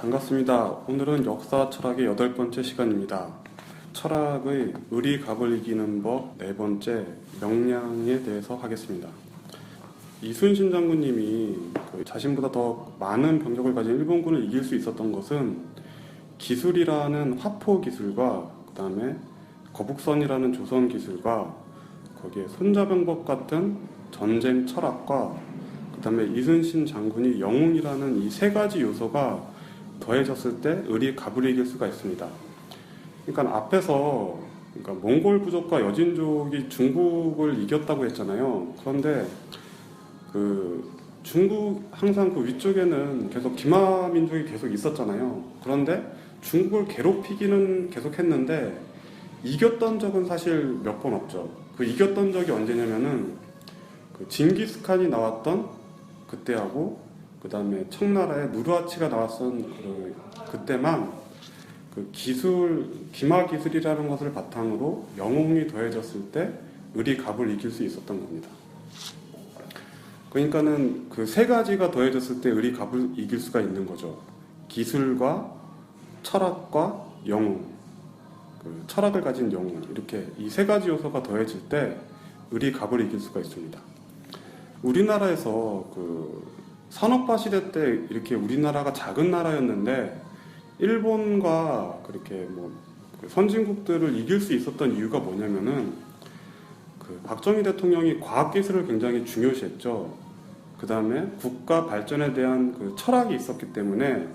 반갑습니다. 오늘은 역사 철학의 8번째 시간입니다. 철학의 의리 갑을 이기는 법 4번째 명량에 대해서 하겠습니다. 이순신 장군님이 자신보다 더 많은 병력을 가진 일본군을 이길 수 있었던 것은 기술이라는 화포 기술과 그 다음에 거북선이라는 조선 기술과 거기에 손자병법 같은 전쟁 철학과 그 다음에 이순신 장군이 영웅이라는 이 3가지 요소가 더해졌을 때 의리 갑을 이길 수가 있습니다. 그러니까 앞에서 몽골 부족과 여진족이 중국을 이겼다고 했잖아요. 그런데 중국 항상 위쪽에는 계속 기마 민족이 계속 있었잖아요. 그런데 중국을 괴롭히기는 계속 했는데 이겼던 적은 사실 몇 번 없죠. 이겼던 적이 언제냐면은 징기스칸이 나왔던 그때하고 그 다음에 청나라에 누르하치가 나왔던 그때만 기마 기술이라는 것을 바탕으로 영웅이 더해졌을 때 의리 갑을 이길 수 있었던 겁니다. 그러니까는 3가지가 더해졌을 때 의리 갑을 이길 수가 있는 거죠. 기술과 철학과 영웅, 철학을 가진 영웅, 이렇게 이 3가지 요소가 더해질 때 의리 갑을 이길 수가 있습니다. 우리나라에서 산업화 시대 때 이렇게 우리나라가 작은 나라였는데 일본과 그렇게 선진국들을 이길 수 있었던 이유가 뭐냐면은 박정희 대통령이 과학기술을 굉장히 중요시했죠. 그 다음에 국가 발전에 대한 철학이 있었기 때문에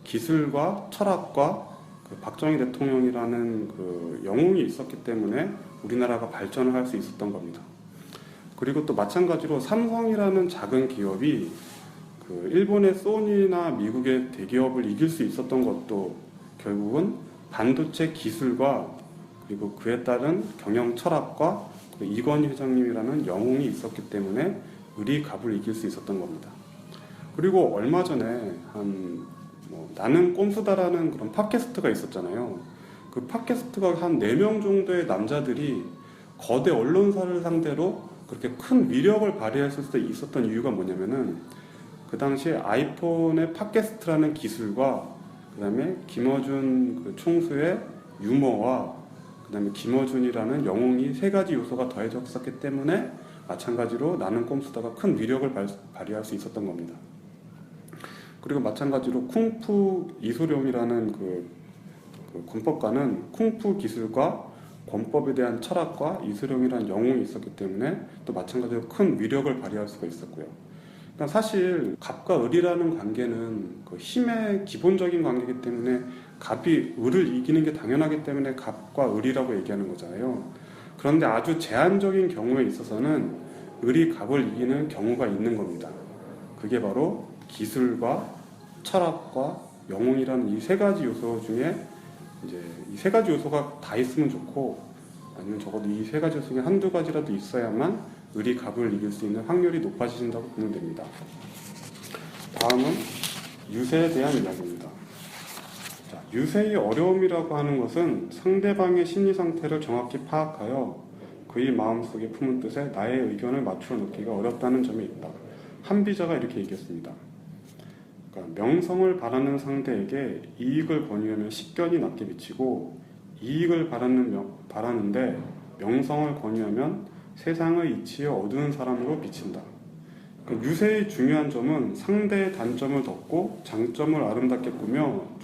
기술과 철학과 박정희 대통령이라는 영웅이 있었기 때문에 우리나라가 발전을 할 수 있었던 겁니다. 그리고 또 마찬가지로 삼성이라는 작은 기업이 일본의 소니나 미국의 대기업을 이길 수 있었던 것도 결국은 반도체 기술과 그리고 그에 따른 경영 철학과 이건희 회장님이라는 영웅이 있었기 때문에 의리 갑을 이길 수 있었던 겁니다. 그리고 얼마 전에 나는 꼼수다라는 그런 팟캐스트가 있었잖아요. 그 팟캐스트가 한 4명 정도의 남자들이 거대 언론사를 상대로 그렇게 큰 위력을 발휘했을 수 있었던 이유가 뭐냐면은 그 당시에 아이폰의 팟캐스트라는 기술과 그 다음에 김어준 총수의 유머와 그 다음에 김어준이라는 영웅이 3가지 요소가 더해졌었기 때문에 마찬가지로 나는 꼼수다가 큰 위력을 발휘할 수 있었던 겁니다. 그리고 마찬가지로 쿵푸 이소룡이라는 권법가는 쿵푸 기술과 권법에 대한 철학과 이소룡이라는 영웅이 있었기 때문에 또 마찬가지로 큰 위력을 발휘할 수가 있었고요. 그러니까 사실 갑과 을이라는 관계는 힘의 기본적인 관계이기 때문에 갑이 을을 이기는 게 당연하기 때문에 갑과 을이라고 얘기하는 거잖아요. 그런데 아주 제한적인 경우에 있어서는 을이 갑을 이기는 경우가 있는 겁니다. 그게 바로 기술과 철학과 영웅이라는 이 3가지 요소 중에 이제 이 3가지 요소가 다 있으면 좋고 아니면 적어도 이 3가지 요소 중에 한두 가지라도 있어야만 을이 갑을 이길 수 있는 확률이 높아진다고 보면 됩니다. 다음은 유세에 대한 이야기입니다. 유세의 어려움이라고 하는 것은 상대방의 심리 상태를 정확히 파악하여 그의 마음속에 품은 뜻에 나의 의견을 맞추어 놓기가 어렵다는 점이 있다. 한비자가 이렇게 얘기했습니다. 명성을 바라는 상대에게 이익을 권유하면 식견이 낮게 비치고 이익을 바라는데 명성을 권유하면 세상의 이치에 어두운 사람으로 비친다. 유세의 중요한 점은 상대의 단점을 덮고 장점을 아름답게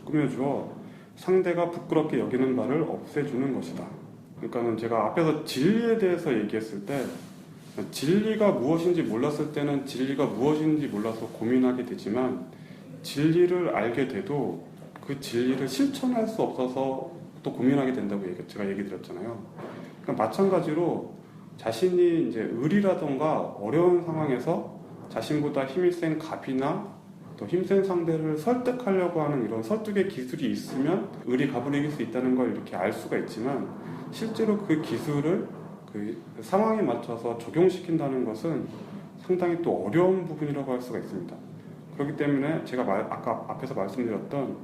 꾸며주어 상대가 부끄럽게 여기는 바를 없애주는 것이다. 그러니까 제가 앞에서 진리에 대해서 얘기했을 때 진리가 무엇인지 몰랐을 때는 진리가 무엇인지 몰라서 고민하게 되지만 진리를 알게 돼도 그 진리를 실천할 수 없어서 또 고민하게 된다고 제가 얘기 드렸잖아요. 그러니까 마찬가지로 자신이 이제 을이라던가 어려운 상황에서 자신보다 힘이 센 갑이나 또 힘센 상대를 설득하려고 하는 이런 설득의 기술이 있으면 을이 갑을 이길 수 있다는 걸 이렇게 알 수가 있지만 실제로 그 기술을 상황에 맞춰서 적용시킨다는 것은 상당히 또 어려운 부분이라고 할 수가 있습니다. 그렇기 때문에 제가 아까 앞에서 말씀드렸던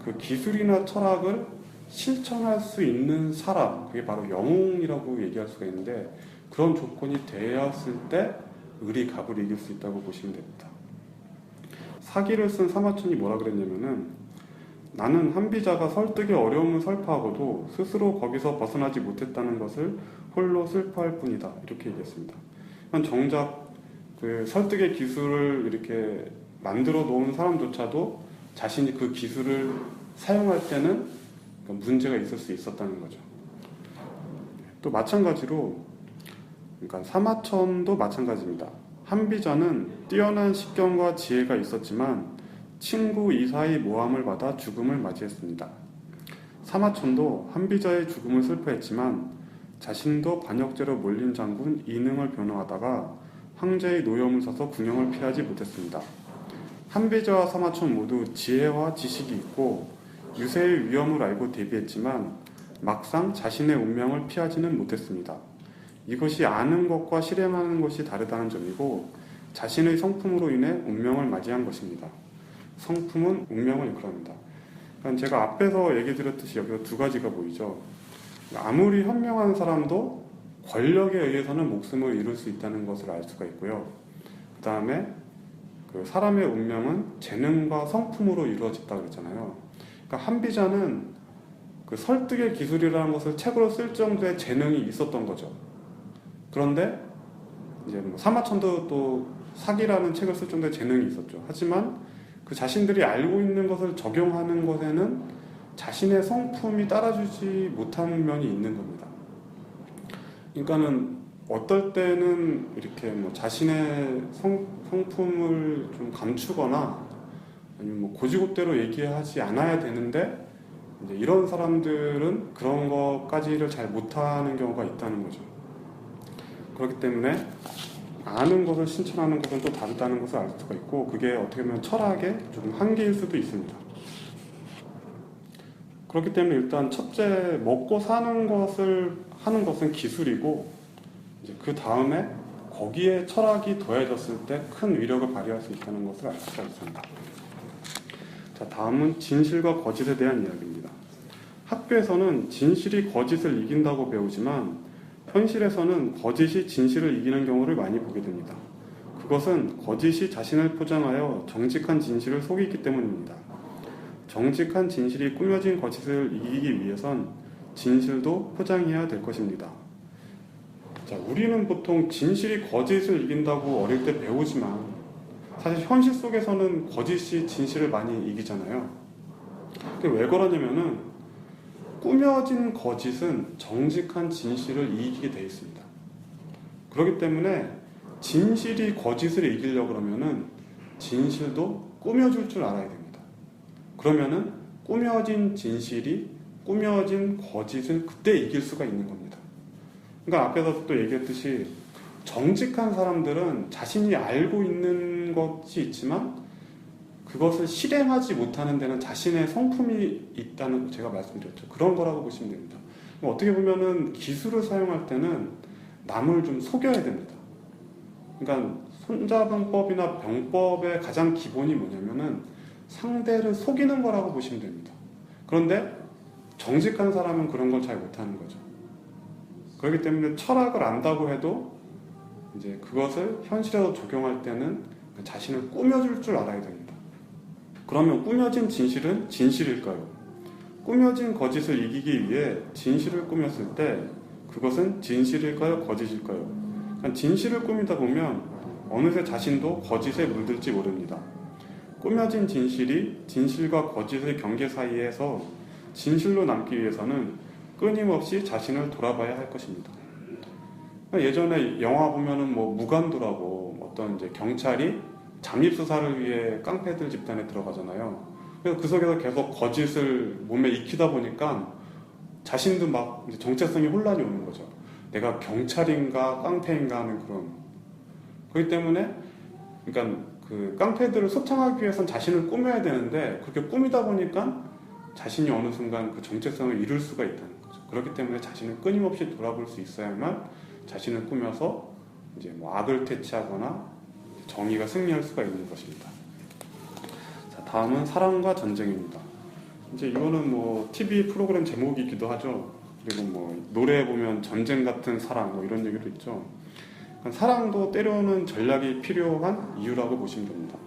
그 기술이나 철학을 실천할 수 있는 사람, 그게 바로 영웅이라고 얘기할 수가 있는데 그런 조건이 되었을 때 을이 갑을 이길 수 있다고 보시면 됩니다. 사기를 쓴 사마천이 뭐라 그랬냐면은 나는 한비자가 설득의 어려움을 설파하고도 스스로 거기서 벗어나지 못했다는 것을 홀로 슬퍼할 뿐이다. 이렇게 얘기했습니다. 정작 그 설득의 기술을 이렇게 만들어 놓은 사람조차도 자신이 그 기술을 사용할 때는 문제가 있을 수 있었다는 거죠. 또 마찬가지로, 그러니까 사마천도 마찬가지입니다. 한비자는 뛰어난 식견과 지혜가 있었지만 친구 이사의 모함을 받아 죽음을 맞이했습니다. 사마천도 한비자의 죽음을 슬퍼했지만 자신도 반역죄로 몰린 장군 이능을 변호하다가 황제의 노여움을 사서 궁형을 피하지 못했습니다. 한비자와 사마천 모두 지혜와 지식이 있고 유세의 위험을 알고 대비했지만 막상 자신의 운명을 피하지는 못했습니다. 이것이 아는 것과 실행하는 것이 다르다는 점이고 자신의 성품으로 인해 운명을 맞이한 것입니다. 성품은 운명을 이끌어냅니다. 그러니까 제가 앞에서 얘기 드렸듯이 여기서 두 가지가 보이죠. 아무리 현명한 사람도 권력에 의해서는 목숨을 잃을 수 있다는 것을 알 수가 있고요. 그 다음에 그 사람의 운명은 재능과 성품으로 이루어졌다 그랬잖아요. 그러니까 한비자는 그 설득의 기술이라는 것을 책으로 쓸 정도의 재능이 있었던 거죠. 그런데 이제 뭐 사마천도 또 사기라는 책을 쓸 정도의 재능이 있었죠. 하지만 그 자신들이 알고 있는 것을 적용하는 것에는 자신의 성품이 따라주지 못하는 면이 있는 겁니다. 그러니까는 어떨 때는 이렇게 뭐 자신의 성품을 좀 감추거나 아니면 뭐 고지고대로 얘기하지 않아야 되는데 이제 이런 사람들은 그런 것까지를 잘 못하는 경우가 있다는 거죠. 그렇기 때문에 아는 것을 실천하는 것은 또 다르다는 것을 알 수가 있고 그게 어떻게 보면 철학의 좀 한계일 수도 있습니다. 그렇기 때문에 일단 첫째 먹고 사는 것을 하는 것은 기술이고 이제 그 다음에 거기에 철학이 더해졌을 때 큰 위력을 발휘할 수 있다는 것을 알 수가 있습니다. 자, 다음은 진실과 거짓에 대한 이야기입니다. 학교에서는 진실이 거짓을 이긴다고 배우지만 현실에서는 거짓이 진실을 이기는 경우를 많이 보게 됩니다. 그것은 거짓이 자신을 포장하여 정직한 진실을 속이기 때문입니다. 정직한 진실이 꾸며진 거짓을 이기기 위해선 진실도 포장해야 될 것입니다. 자, 우리는 보통 진실이 거짓을 이긴다고 어릴 때 배우지만 사실 현실 속에서는 거짓이 진실을 많이 이기잖아요. 그게 왜 그러냐면은 꾸며진 거짓은 정직한 진실을 이기게 되어 있습니다. 그렇기 때문에 진실이 거짓을 이기려고 그러면은 진실도 꾸며줄 줄 알아야 됩니다. 그러면은 꾸며진 진실이 꾸며진 거짓을 그때 이길 수가 있는 겁니다. 그러니까 앞에서 또 얘기했듯이 정직한 사람들은 자신이 알고 있는 것이 있지만 그것을 실행하지 못하는 데는 자신의 성품이 있다는 제가 말씀드렸죠. 그런 거라고 보시면 됩니다. 어떻게 보면은 기술을 사용할 때는 남을 좀 속여야 됩니다. 그러니까 손자병법이나 병법의 가장 기본이 뭐냐면은 상대를 속이는 거라고 보시면 됩니다. 그런데 정직한 사람은 그런 걸 잘 못하는 거죠. 그렇기 때문에 철학을 안다고 해도 이제 그것을 현실에서 적용할 때는 자신을 꾸며줄 줄 알아야 됩니다. 그러면 꾸며진 진실은 진실일까요? 꾸며진 거짓을 이기기 위해 진실을 꾸몄을 때 그것은 진실일까요? 거짓일까요? 그러니까 진실을 꾸미다 보면 어느새 자신도 거짓에 물들지 모릅니다. 꾸며진 진실이 진실과 거짓의 경계 사이에서 진실로 남기 위해서는 끊임없이 자신을 돌아봐야 할 것입니다. 예전에 영화 보면은 뭐 무간도라고 어떤 이제 경찰이 잠입 수사를 위해 깡패들 집단에 들어가잖아요. 그래서 그 속에서 계속 거짓을 몸에 익히다 보니까 자신도 막 이제 정체성이 혼란이 오는 거죠. 내가 경찰인가 깡패인가 하는 그런. 그렇기 때문에 그러니까 그 깡패들을 소탕하기 위해선 자신을 꾸며야 되는데 그렇게 꾸미다 보니까 자신이 어느 순간 그 정체성을 잃을 수가 있다는 거죠. 그렇기 때문에 자신을 끊임없이 돌아볼 수 있어야만 자신을 꾸며서 이제 뭐 악을 퇴치하거나 정의가 승리할 수가 있는 것입니다. 자, 다음은 사랑과 전쟁입니다. 이제 이거는 뭐 TV 프로그램 제목이기도 하죠. 그리고 뭐 노래에 보면 전쟁 같은 사랑 뭐 이런 얘기도 있죠. 그러니까 사랑도 때로는 전략이 필요한 이유라고 보시면 됩니다.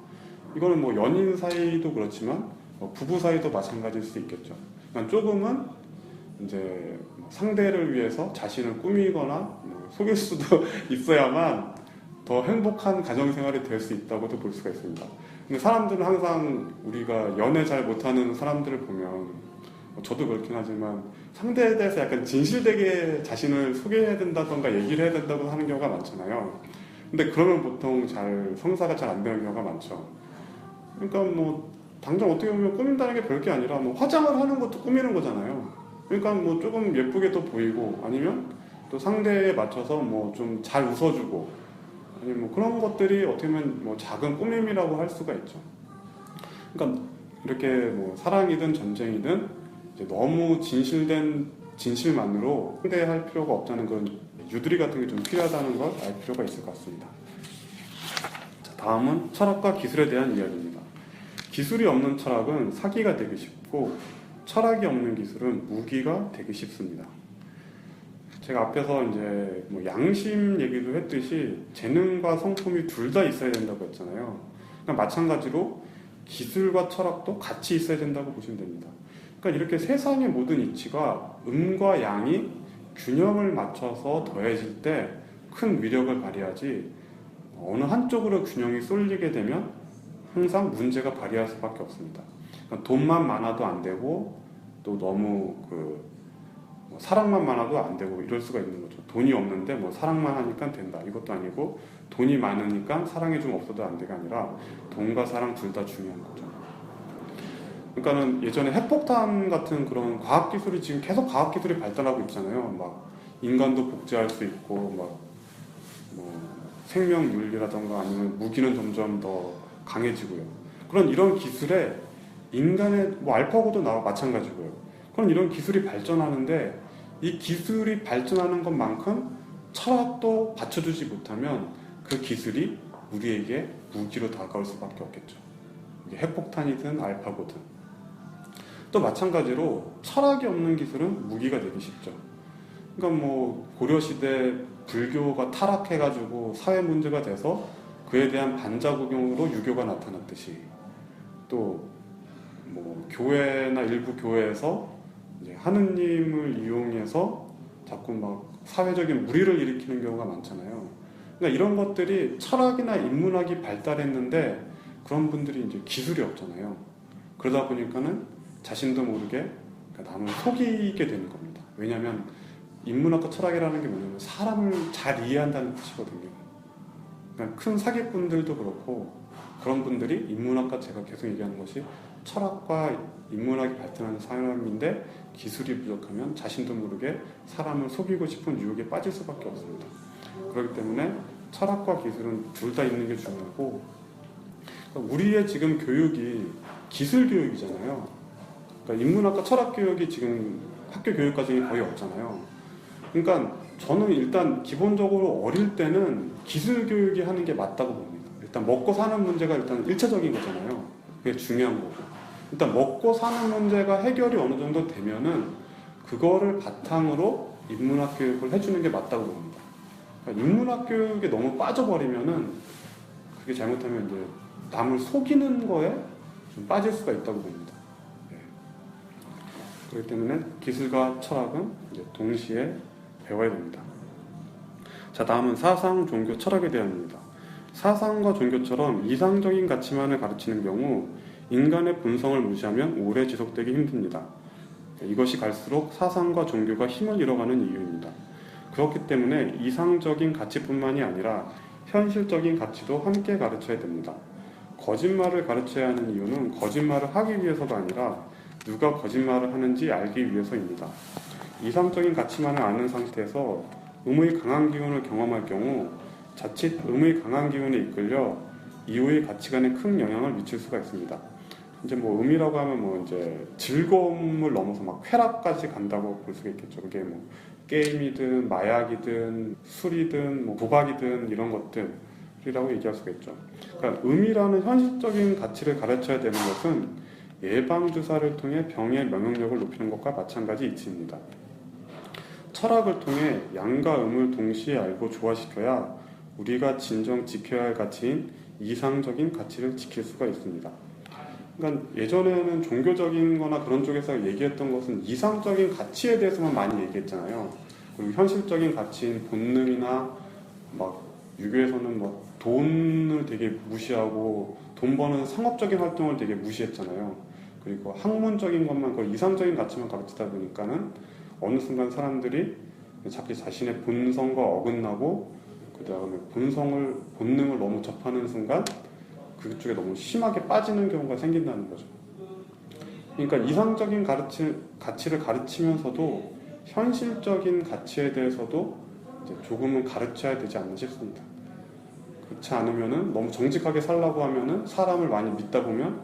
이거는 뭐 연인 사이도 그렇지만 부부 사이도 마찬가지일 수 있겠죠. 그러니까 조금은 이제 상대를 위해서 자신을 꾸미거나 속일 수도 있어야만 더 행복한 가정생활이 될 수 있다고도 볼 수가 있습니다. 근데 사람들은 항상 우리가 연애 잘 못하는 사람들을 보면 저도 그렇긴 하지만 상대에 대해서 약간 진실되게 자신을 소개해야 된다던가 얘기를 해야 된다고 하는 경우가 많잖아요. 근데 그러면 보통 성사가 잘 안 되는 경우가 많죠. 그러니까 뭐 당장 어떻게 보면 꾸민다는 게 별게 아니라 뭐 화장을 하는 것도 꾸미는 거잖아요. 그러니까 뭐 조금 예쁘게도 보이고 아니면 또 상대에 맞춰서 뭐 좀 잘 웃어주고 아니면 뭐 그런 것들이 어떻게 보면 뭐 작은 꾸밈이라고 할 수가 있죠. 그러니까 이렇게 뭐 사랑이든 전쟁이든 이제 너무 진실만으로 상대할 필요가 없다는 그런 유두리 같은 게 좀 필요하다는 걸 알 필요가 있을 것 같습니다. 자, 다음은 철학과 기술에 대한 이야기입니다. 기술이 없는 철학은 사기가 되기 쉽고 철학이 없는 기술은 무기가 되기 쉽습니다. 제가 앞에서 이제 뭐 양심 얘기도 했듯이 재능과 성품이 둘 다 있어야 된다고 했잖아요. 그러니까 마찬가지로 기술과 철학도 같이 있어야 된다고 보시면 됩니다. 그러니까 이렇게 세상의 모든 이치가 음과 양이 균형을 맞춰서 더해질 때 큰 위력을 발휘하지 어느 한쪽으로 균형이 쏠리게 되면 항상 문제가 발휘할 수밖에 없습니다. 그러니까 돈만 많아도 안 되고 또 너무 사랑만 많아도 안 되고 이럴 수가 있는 거죠. 돈이 없는데 뭐 사랑만 하니까 된다 이것도 아니고 돈이 많으니까 사랑이 좀 없어도 안 되가 아니라 돈과 사랑 둘 다 중요한 거죠. 그러니까는 예전에 핵폭탄 같은 그런 과학기술이 지금 계속 과학기술이 발달하고 있잖아요. 막 인간도 복제할 수 있고 막 뭐 생명윤리라던가 아니면 무기는 점점 더 강해지고요. 이런 기술에 인간의 뭐 알파고도 나와 마찬가지고요. 그런 이런 기술이 발전하는데 이 기술이 발전하는 것만큼 철학도 받쳐주지 못하면 그 기술이 우리에게 무기로 다가올 수밖에 없겠죠. 이게 핵폭탄이든 알파고든. 또 마찬가지로 철학이 없는 기술은 무기가 되기 쉽죠. 그러니까 뭐 고려시대 불교가 타락해가지고 사회 문제가 돼서 그에 대한 반작용으로 유교가 나타났듯이 또 뭐 교회나 일부 교회에서 이제 하느님을 이용해서 자꾸 막 사회적인 무리를 일으키는 경우가 많잖아요. 그러니까 이런 것들이 철학이나 인문학이 발달했는데 그런 분들이 이제 기술이 없잖아요. 그러다 보니까는 자신도 모르게 남을 속이게 되는 겁니다. 왜냐하면 인문학과 철학이라는 게 뭐냐면 사람을 잘 이해한다는 뜻이거든요. 그러니까 큰 사기꾼들도 그렇고 그런 분들이 인문학과 제가 계속 얘기하는 것이 철학과 인문학이 발전하는 사람인데 기술이 부족하면 자신도 모르게 사람을 속이고 싶은 유혹에 빠질 수밖에 없습니다. 그렇기 때문에 철학과 기술은 둘 다 있는 게 중요하고 그러니까 우리의 지금 교육이 기술 교육이잖아요. 그러니까 인문학과 철학 교육이 지금 학교 교육 과정이 거의 없잖아요. 그러니까 저는 일단 기본적으로 어릴 때는 기술 교육이 하는 게 맞다고 봅니다. 일단 먹고 사는 문제가 일단 일차적인 거잖아요. 그게 중요한 거고. 일단 먹고 사는 문제가 해결이 어느 정도 되면은 그거를 바탕으로 인문학 교육을 해주는 게 맞다고 봅니다. 그러니까 인문학 교육에 너무 빠져버리면은 그게 잘못하면 이제 남을 속이는 거에 좀 빠질 수가 있다고 봅니다. 네. 그렇기 때문에 기술과 철학은 이제 동시에 배워야 됩니다. 자, 다음은 사상, 종교, 철학에 대한입니다. 사상과 종교처럼 이상적인 가치만을 가르치는 경우 인간의 본성을 무시하면 오래 지속되기 힘듭니다. 이것이 갈수록 사상과 종교가 힘을 잃어가는 이유입니다. 그렇기 때문에 이상적인 가치뿐만이 아니라 현실적인 가치도 함께 가르쳐야 됩니다. 거짓말을 가르쳐야 하는 이유는 거짓말을 하기 위해서가 아니라 누가 거짓말을 하는지 알기 위해서입니다. 이상적인 가치만을 아는 상태에서 음의 강한 기운을 경험할 경우 자칫 음의 강한 기운에 이끌려 이후의 가치관에 큰 영향을 미칠 수가 있습니다. 이제 뭐 음이라고 하면 뭐 이제 즐거움을 넘어서 막 쾌락까지 간다고 볼 수가 있겠죠. 그게 뭐 게임이든 마약이든 술이든 뭐 도박이든 이런 것들이라고 얘기할 수가 있죠. 그러니까 음이라는 현실적인 가치를 가르쳐야 되는 것은 예방주사를 통해 병의 면역력을 높이는 것과 마찬가지 이치입니다. 철학을 통해 양과 음을 동시에 알고 조화시켜야 우리가 진정 지켜야 할 가치인 이상적인 가치를 지킬 수가 있습니다. 그러니까 예전에는 종교적인 거나 그런 쪽에서 얘기했던 것은 이상적인 가치에 대해서만 많이 얘기했잖아요. 그리고 현실적인 가치인 본능이나 막 유교에서는 뭐 돈을 되게 무시하고 돈 버는 상업적인 활동을 되게 무시했잖아요. 그리고 학문적인 것만 그 이상적인 가치만 가르치다 보니까는 어느 순간 사람들이 자기 자신의 본성과 어긋나고 그 다음에 본능을 너무 접하는 순간 그쪽에 너무 심하게 빠지는 경우가 생긴다는 거죠. 그러니까 이상적인 가치를 가르치면서도 현실적인 가치에 대해서도 이제 조금은 가르쳐야 되지 않나 싶습니다. 그렇지 않으면은 너무 정직하게 살라고 하면은 사람을 많이 믿다 보면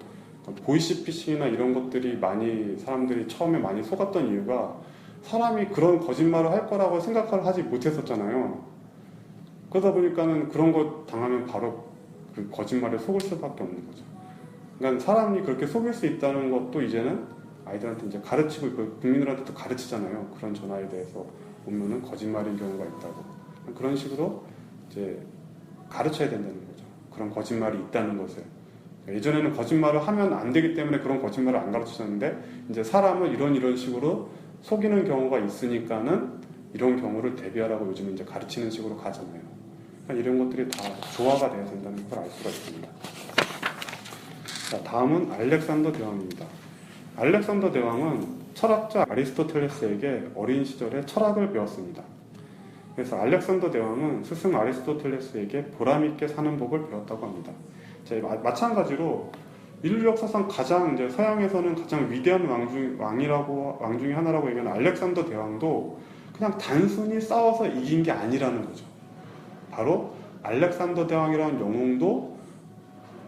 보이시피싱이나 이런 것들이 많이 사람들이 처음에 많이 속았던 이유가 사람이 그런 거짓말을 할 거라고 생각을 하지 못했었잖아요. 그러다 보니까는 그런 거 당하면 바로 그 거짓말에 속을 수밖에 없는 거죠. 그러니까 사람이 그렇게 속일 수 있다는 것도 이제는 아이들한테 이제 가르치고 국민들한테도 가르치잖아요. 그런 전화에 대해서 보면은 거짓말인 경우가 있다고. 그런 식으로 이제 가르쳐야 된다는 거죠. 그런 거짓말이 있다는 것을. 예전에는 거짓말을 하면 안 되기 때문에 그런 거짓말을 안 가르치셨는데 이제 사람을 이런 식으로 속이는 경우가 있으니까는 이런 경우를 대비하라고 요즘 이제 가르치는 식으로 가잖아요. 그러니까 이런 것들이 다 조화가 돼야 된다는 걸 알 수가 있습니다. 자, 다음은 알렉산더 대왕입니다. 알렉산더 대왕은 철학자 아리스토텔레스에게 어린 시절에 철학을 배웠습니다. 그래서 알렉산더 대왕은 스승 아리스토텔레스에게 보람있게 사는 법을 배웠다고 합니다. 자, 마찬가지로 인류 역사상 가장 이제 서양에서는 가장 위대한 왕 중에 하나라고 얘기하는 알렉산더 대왕도 그냥 단순히 싸워서 이긴 게 아니라는 거죠. 바로 알렉산더 대왕이라는 영웅도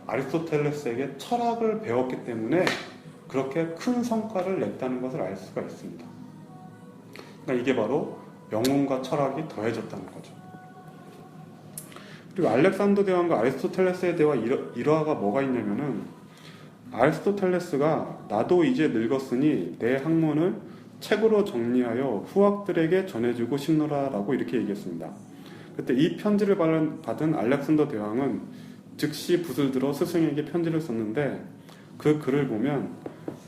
아리스토텔레스에게 철학을 배웠기 때문에 그렇게 큰 성과를 냈다는 것을 알 수가 있습니다. 그러니까 이게 바로 영웅과 철학이 더해졌다는 거죠. 그리고 알렉산더 대왕과 아리스토텔레스의 대화 일화가 뭐가 있냐면은 아리스토텔레스가 나도 이제 늙었으니 내 학문을 책으로 정리하여 후학들에게 전해주고 싶노라 라고 이렇게 얘기했습니다. 그때 이 편지를 받은 알렉산더 대왕은 즉시 붓을 들어 스승에게 편지를 썼는데 그 글을 보면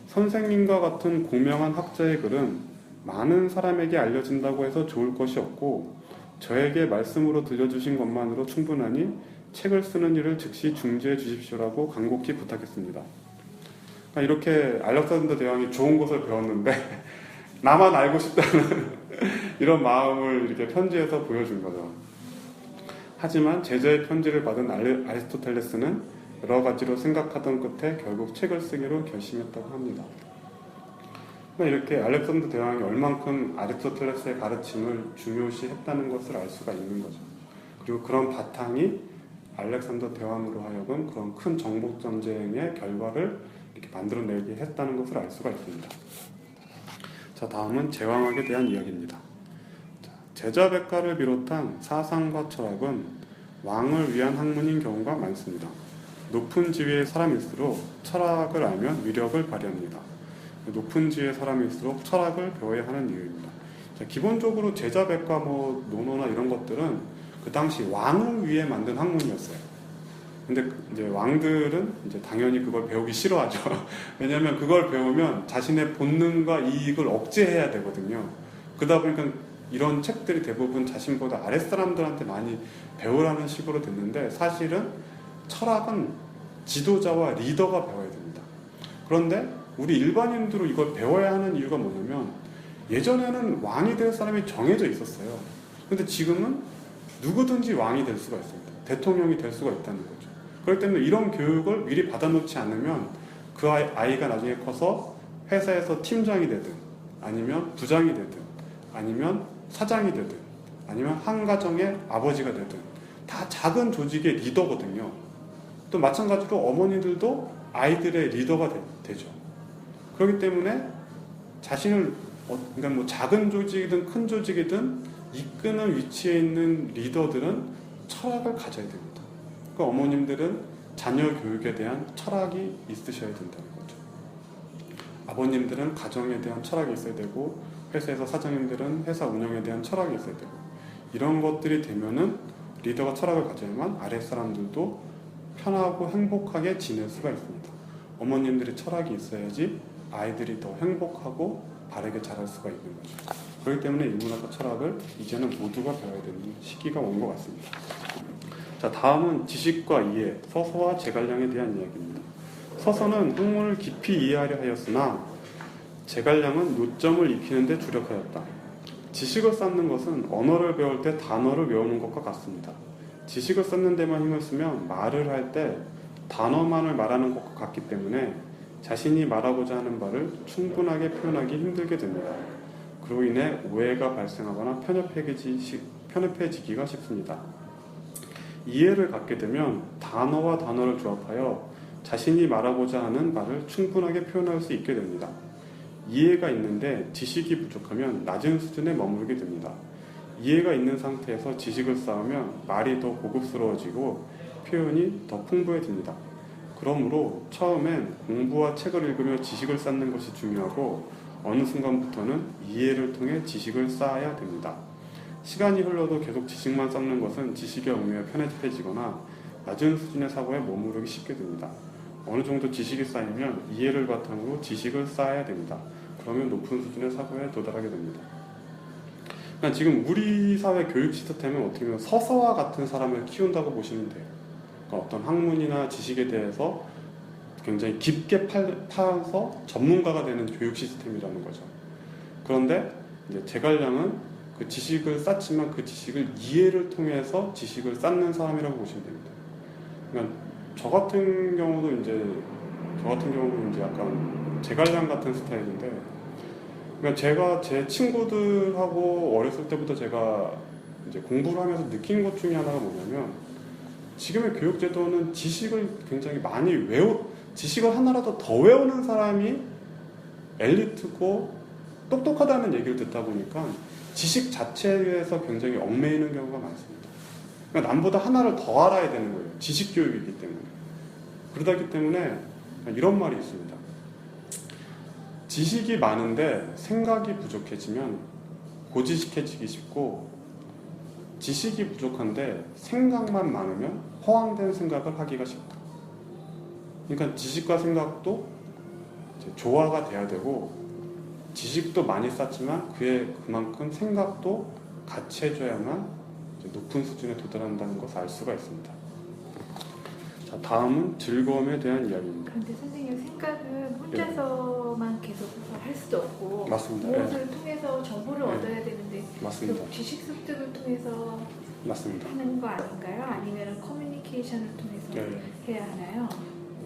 선생님과 같은 고명한 학자의 글은 많은 사람에게 알려진다고 해서 좋을 것이 없고 저에게 말씀으로 들려주신 것만으로 충분하니 책을 쓰는 일을 즉시 중지해 주십시오라고 간곡히 부탁했습니다. 이렇게 알렉산더 대왕이 좋은 것을 배웠는데 나만 알고 싶다는 이런 마음을 이렇게 편지에서 보여준 거죠. 하지만 제자의 편지를 받은 아리스토텔레스는 여러 가지로 생각하던 끝에 결국 책을 쓰기로 결심했다고 합니다. 이렇게 알렉산더 대왕이 얼만큼 아리스토텔레스의 가르침을 중요시했다는 것을 알 수가 있는 거죠. 그리고 그런 바탕이 알렉산더 대왕으로 하여금 그런 큰 정복 전쟁의 결과를 이렇게 만들어내게 했다는 것을 알 수가 있습니다. 자, 다음은 제왕학에 대한 이야기입니다. 제자백가를 비롯한 사상과 철학은 왕을 위한 학문인 경우가 많습니다. 높은 지위의 사람일수록 철학을 알면 위력을 발휘합니다. 높은 지위의 사람일수록 철학을 배워야 하는 이유입니다. 자, 기본적으로 제자백과 논어나 이런 것들은 그 당시 왕을 위해 만든 학문이었어요. 근데 이제 왕들은 이제 당연히 그걸 배우기 싫어하죠. 왜냐하면 그걸 배우면 자신의 본능과 이익을 억제해야 되거든요. 그러다 보니까 이런 책들이 대부분 자신보다 아랫사람들한테 많이 배우라는 식으로 됐는데 사실은 철학은 지도자와 리더가 배워야 됩니다. 그런데 우리 일반인들로 이걸 배워야 하는 이유가 뭐냐면 예전에는 왕이 될 사람이 정해져 있었어요. 근데 지금은 누구든지 왕이 될 수가 있습니다. 대통령이 될 수가 있다는 거죠. 그렇기 때문에 이런 교육을 미리 받아놓지 않으면 그 아이가 나중에 커서 회사에서 팀장이 되든 아니면 부장이 되든 아니면 사장이 되든 아니면 한 가정의 아버지가 되든 다 작은 조직의 리더거든요. 또 마찬가지로 어머니들도 아이들의 리더가 되죠. 그렇기 때문에 자신을 그러니까 작은 조직이든 큰 조직이든 이끄는 위치에 있는 리더들은 철학을 가져야 됩니다. 그러니까 어머님들은 자녀 교육에 대한 철학이 있으셔야 된다는 거죠. 아버님들은 가정에 대한 철학이 있어야 되고 회사에서 사장님들은 회사 운영에 대한 철학이 있어야 되고 이런 것들이 되면은 리더가 철학을 가져야만 아랫사람들도 편하고 행복하게 지낼 수가 있습니다. 어머님들이 철학이 있어야지 아이들이 더 행복하고 바르게 자랄 수가 있는 거죠. 그렇기 때문에 인문학과 철학을 이제는 모두가 배워야 되는 시기가 온 것 같습니다. 자, 다음은 지식과 이해, 서서와 제갈량에 대한 이야기입니다. 서서는 학문을 깊이 이해하려 하였으나 제갈량은 요점을 익히는 데 주력하였다. 지식을 쌓는 것은 언어를 배울 때 단어를 외우는 것과 같습니다. 지식을 쌓는 데만 힘을 쓰면 말을 할 때 단어만을 말하는 것과 같기 때문에 자신이 말하고자 하는 바를 충분하게 표현하기 힘들게 됩니다. 그로 인해 오해가 발생하거나 편협해지기가 쉽습니다. 이해를 갖게 되면 단어와 단어를 조합하여 자신이 말하고자 하는 말을 충분하게 표현할 수 있게 됩니다. 이해가 있는데 지식이 부족하면 낮은 수준에 머무르게 됩니다. 이해가 있는 상태에서 지식을 쌓으면 말이 더 고급스러워지고 표현이 더 풍부해집니다. 그러므로 처음엔 공부와 책을 읽으며 지식을 쌓는 것이 중요하고 어느 순간부터는 이해를 통해 지식을 쌓아야 됩니다. 시간이 흘러도 계속 지식만 쌓는 것은 지식의 의미에 편협해지거나 낮은 수준의 사고에 머무르기 쉽게 됩니다. 어느 정도 지식이 쌓이면 이해를 바탕으로 지식을 쌓아야 됩니다. 그러면 높은 수준의 사고에 도달하게 됩니다. 그러니까 지금 우리 사회 교육 시스템은 어떻게 보면 서서와 같은 사람을 키운다고 보시면 돼요. 그러니까 어떤 학문이나 지식에 대해서 굉장히 깊게 파서 전문가가 되는 교육 시스템이라는 거죠. 그런데 이제 제갈량은 그 지식을 쌓지만 그 지식을 이해를 통해서 지식을 쌓는 사람이라고 보시면 됩니다. 그러니까 저 같은 경우는 이제 약간 제갈량 같은 스타일인데, 그러니까 제가 제 친구들하고 어렸을 때부터 제가 이제 공부를 하면서 느낀 것 중에 하나가 뭐냐면, 지금의 교육 제도는 지식을 굉장히 많이 지식을 하나라도 더 외우는 사람이 엘리트고 똑똑하다는 얘기를 듣다 보니까 지식 자체에서 굉장히 얽매이는 경우가 많습니다. 그러니까 남보다 하나를 더 알아야 되는 거예요. 지식 교육이기 때문에. 그러기 때문에 이런 말이 있습니다. 지식이 많은데 생각이 부족해지면 고지식해지기 쉽고, 지식이 부족한데 생각만 많으면 허황된 생각을 하기가 쉽다. 그러니까 지식과 생각도 이제 조화가 돼야 되고, 지식도 많이 쌓지만 그만큼 생각도 같이 해줘야만 이제 높은 수준에 도달한다는 것을 알 수가 있습니다. 자, 다음은 즐거움에 대한 이야기입니다. 그런데 선생님, 생각은 혼자서만 계속 할 수도 없고, 맞습니다. 무엇을 통해서 정보를 얻어야 되는데, 맞습니다. 지식 습득을 통해서 맞습니다. 하는 거 아닌가요? 아니면 커뮤니케이션을 통해서 해야 하나요?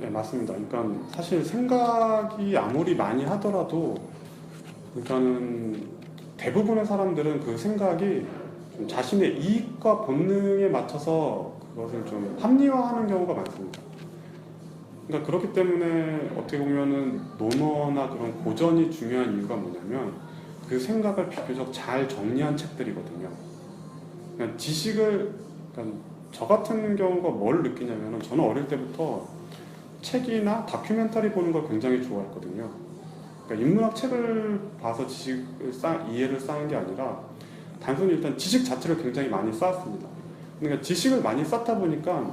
네, 맞습니다. 그러니까 사실 생각이 아무리 많이 하더라도, 그러니까는 대부분의 사람들은 그 생각이 좀 자신의 이익과 본능에 맞춰서 그것을 좀 합리화하는 경우가 많습니다. 그러니까 그렇기 때문에 어떻게 보면은 논어나 그런 고전이 중요한 이유가 뭐냐면, 그 생각을 비교적 잘 정리한 책들이거든요. 그러니까 그러니까 저 같은 경우가 뭘 느끼냐면은, 저는 어릴 때부터 책이나 다큐멘터리 보는 걸 굉장히 좋아했거든요. 그러니까 인문학 책을 봐서 이해를 쌓은 게 아니라 단순히 일단 지식 자체를 굉장히 많이 쌓았습니다. 그러니까 지식을 많이 쌓다 보니까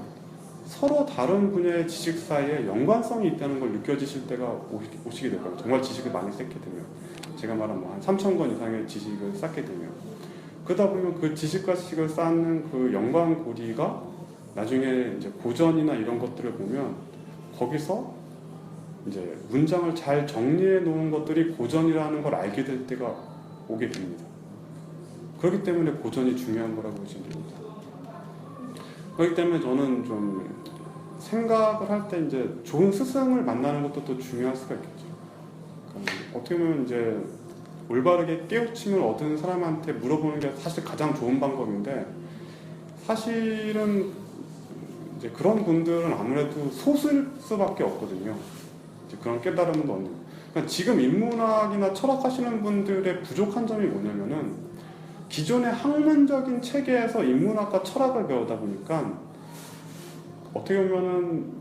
서로 다른 분야의 지식 사이에 연관성이 있다는 걸 느껴지실 때가 오시게 될 거예요. 정말 지식을 많이 쌓게 되면, 제가 말한 한 3,000권 이상의 지식을 쌓게 되면, 그러다 보면 그 지식과 지식을 쌓는 그 연관고리가 나중에 이제 고전이나 이런 것들을 보면 거기서 이제 문장을 잘 정리해 놓은 것들이 고전이라는 걸 알게 될 때가 오게 됩니다. 그렇기 때문에 고전이 중요한 거라고 보시면 됩니다. 그렇기 때문에 저는 좀 생각을 할 때 이제 좋은 스승을 만나는 것도 또 중요할 수가 있겠죠. 그러니까 어떻게 보면 이제 올바르게 깨우침을 얻은 사람한테 물어보는 게 사실 가장 좋은 방법인데, 사실은 이제 그런 분들은 아무래도 소수일 수밖에 없거든요. 이제 그런 깨달음은 얻는. 그러니까 지금 인문학이나 철학하시는 분들의 부족한 점이 뭐냐면은, 기존의 학문적인 체계에서 인문학과 철학을 배우다 보니까 어떻게 보면은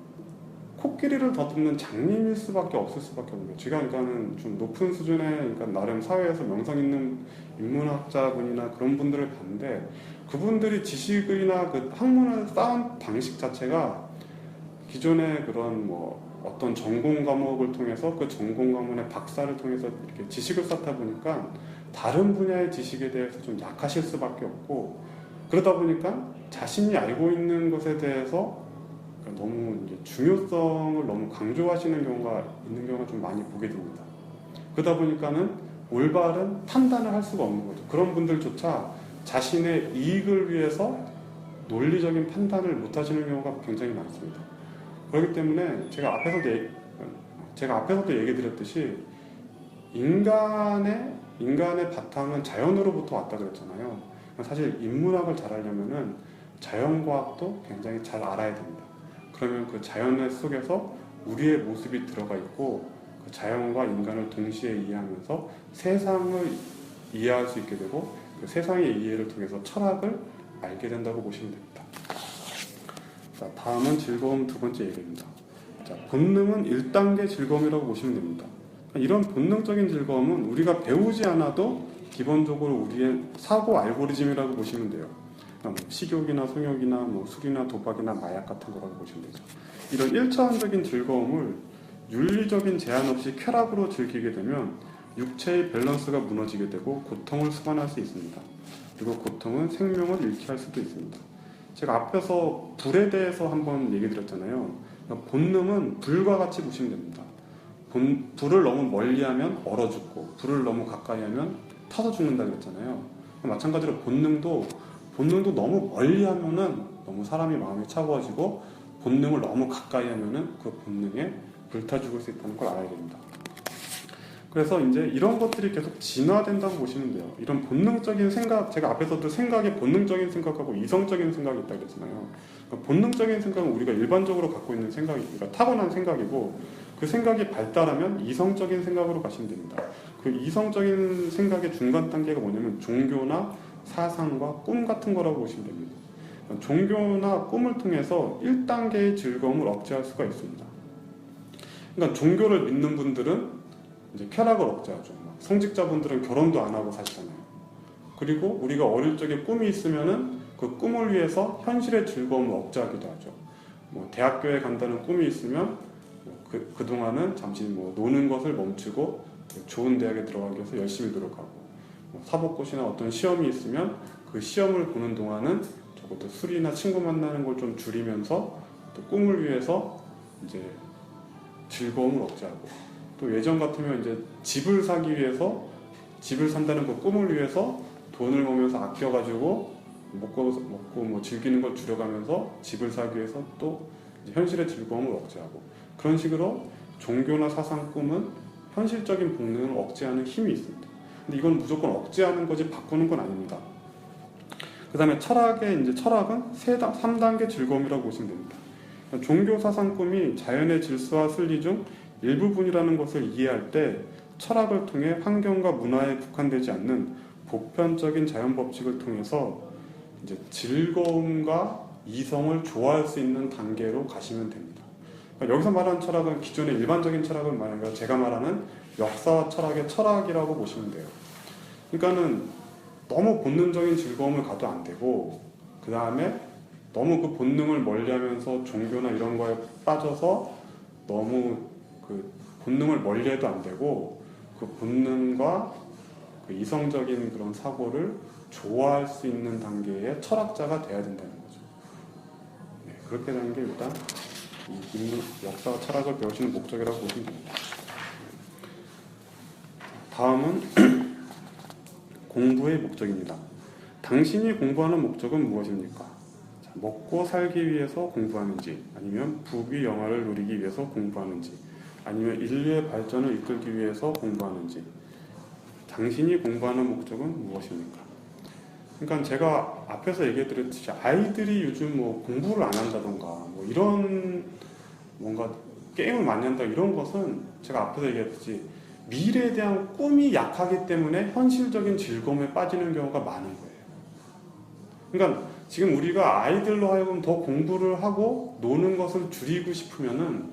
코끼리를 더듬는 장님일 수밖에 없을 수밖에 없는 거예요. 제가 그러니까는 좀 높은 수준의, 그러니까 나름 사회에서 명성 있는 인문학자분이나 그런 분들을 봤는데, 그분들이 지식이나 그 학문을 쌓은 방식 자체가 기존의 그런 뭐 어떤 전공 과목을 통해서 그 전공 과목의 박사를 통해서 이렇게 지식을 쌓다 보니까 다른 분야의 지식에 대해서 좀 약하실 수밖에 없고, 그러다 보니까 자신이 알고 있는 것에 대해서 너무 이제 중요성을 너무 강조하시는 경우가 있는 경우가 좀 많이 보게 됩니다. 그러다 보니까는 올바른 판단을 할 수가 없는 거죠. 그런 분들조차 자신의 이익을 위해서 논리적인 판단을 못 하시는 경우가 굉장히 많습니다. 그렇기 때문에 제가 앞에서도 얘기 드렸듯이 인간의 바탕은 자연으로부터 왔다 그랬잖아요. 사실 인문학을 잘 하려면은 자연과학도 굉장히 잘 알아야 됩니다. 그러면 그 자연 속에서 우리의 모습이 들어가 있고, 그 자연과 인간을 동시에 이해하면서 세상을 이해할 수 있게 되고, 그 세상의 이해를 통해서 철학을 알게 된다고 보시면 됩니다. 자, 다음은 즐거움 두 번째 얘기입니다. 자, 본능은 1단계 즐거움이라고 보시면 됩니다. 이런 본능적인 즐거움은 우리가 배우지 않아도 기본적으로 우리의 사고 알고리즘이라고 보시면 돼요. 식욕이나 성욕이나 술이나 도박이나 마약 같은 거라고 보시면 되죠. 이런 1차원적인 즐거움을 윤리적인 제한 없이 쾌락으로 즐기게 되면 육체의 밸런스가 무너지게 되고 고통을 수반할 수 있습니다. 그리고 고통은 생명을 잃게 할 수도 있습니다. 제가 앞에서 불에 대해서 한번 얘기 드렸잖아요. 본능은 불과 같이 보시면 됩니다. 불을 너무 멀리하면 얼어 죽고, 불을 너무 가까이 하면 타서 죽는다 그랬잖아요. 마찬가지로 본능도 너무 멀리하면은 너무 사람이 마음이 차가워지고, 본능을 너무 가까이 하면은 그 본능에 불타 죽을 수 있다는 걸 알아야 됩니다. 그래서 이제 이런 것들이 계속 진화된다고 보시면 돼요. 이런 본능적인 생각, 제가 앞에서도 생각에 본능적인 생각하고 이성적인 생각이 있다고 그랬잖아요. 그러니까 본능적인 생각은 우리가 일반적으로 갖고 있는 생각이니까 타고난 생각이고, 그 생각이 발달하면 이성적인 생각으로 가시면 됩니다. 그 이성적인 생각의 중간 단계가 뭐냐면 종교나 사상과 꿈 같은 거라고 보시면 됩니다. 그러니까 종교나 꿈을 통해서 1단계의 즐거움을 억제할 수가 있습니다. 그러니까 종교를 믿는 분들은 이제 쾌락을 억제하죠. 성직자분들은 결혼도 안 하고 사시잖아요. 그리고 우리가 어릴 적에 꿈이 있으면은 그 꿈을 위해서 현실의 즐거움을 억제하기도 하죠. 대학교에 간다는 꿈이 있으면 그동안은 잠시 노는 것을 멈추고 좋은 대학에 들어가기 위해서 열심히 노력하고, 사법고시나 어떤 시험이 있으면 그 시험을 보는 동안은 적어도 술이나 친구 만나는 걸 좀 줄이면서 또 꿈을 위해서 이제 즐거움을 억제하고, 또 예전 같으면 이제 집을 사기 위해서, 집을 산다는 그 꿈을 위해서 돈을 모으면서 아껴가지고 먹고 즐기는 걸 줄여가면서 집을 사기 위해서 또 현실의 즐거움을 억제하고, 그런 식으로 종교나 사상, 꿈은 현실적인 본능을 억제하는 힘이 있습니다. 근데 이건 무조건 억제하는 거지 바꾸는 건 아닙니다. 그 다음에 철학은 3단계 즐거움이라고 보시면 됩니다. 종교, 사상, 꿈이 자연의 질서와 순리 중 일부분이라는 것을 이해할 때 철학을 통해 환경과 문화에 국한되지 않는 보편적인 자연 법칙을 통해서 이제 즐거움과 이성을 좋아할 수 있는 단계로 가시면 됩니다. 그러니까 여기서 말하는 철학은 기존의 일반적인 철학을 말하는 제가 말하는 역사와 철학의 철학이라고 보시면 돼요. 그러니까는 너무 본능적인 즐거움을 가도 안 되고, 그 다음에 너무 그 본능을 멀리하면서 종교나 이런 거에 빠져서 너무 그 본능을 멀리해도 안 되고, 그 본능과 그 이성적인 그런 사고를 좋아할 수 있는 단계의 철학자가 돼야 된다는 거죠. 네, 그렇게 되는 게 일단 역사와 철학을 배우시는 목적이라고 보시면 됩니다. 다음은 공부의 목적입니다. 당신이 공부하는 목적은 무엇입니까? 먹고 살기 위해서 공부하는지, 아니면 부귀 영화를 누리기 위해서 공부하는지, 아니면 인류의 발전을 이끌기 위해서 공부하는지, 당신이 공부하는 목적은 무엇입니까? 그러니까 제가 앞에서 얘기해드렸듯이 아이들이 요즘 공부를 안 한다던가 이런 뭔가 게임을 많이 한다, 이런 것은 제가 앞에서 얘기했듯이 미래에 대한 꿈이 약하기 때문에 현실적인 즐거움에 빠지는 경우가 많은 거예요. 그러니까 지금 우리가 아이들로 하여금 더 공부를 하고 노는 것을 줄이고 싶으면은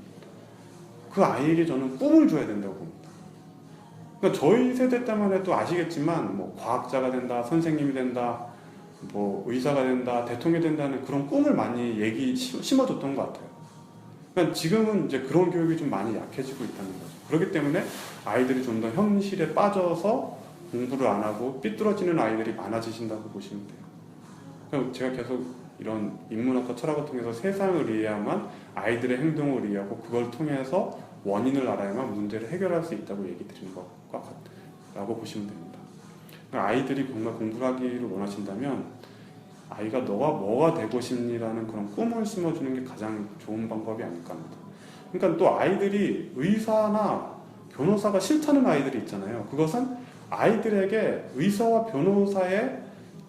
그 아이에게 저는 꿈을 줘야 된다고 봅니다. 그러니까 저희 세대 때만 해도 아시겠지만 과학자가 된다, 선생님이 된다, 의사가 된다, 대통령이 된다는 그런 꿈을 많이 심어줬던 것 같아요. 그러니까 그러니까 지금은 이제 그런 교육이 좀 많이 약해지고 있다는 거죠. 그렇기 때문에 아이들이 좀 더 현실에 빠져서 공부를 안 하고 삐뚤어지는 아이들이 많아지신다고 보시면 돼요. 그럼 제가 계속 이런 인문학과 철학을 통해서 세상을 이해야만 아이들의 행동을 이해하고 그걸 통해서 원인을 알아야만 문제를 해결할 수 있다고 얘기 드리는 것과 같다고 보시면 됩니다. 그러니까 아이들이 정말 공부를 하기를 원하신다면 아이가 너가 뭐가 되고 싶니라는 그런 꿈을 심어주는 게 가장 좋은 방법이 아닐까 합니다. 그러니까 또 아이들이 의사나 변호사가 싫다는 아이들이 있잖아요. 그것은 아이들에게 의사와 변호사의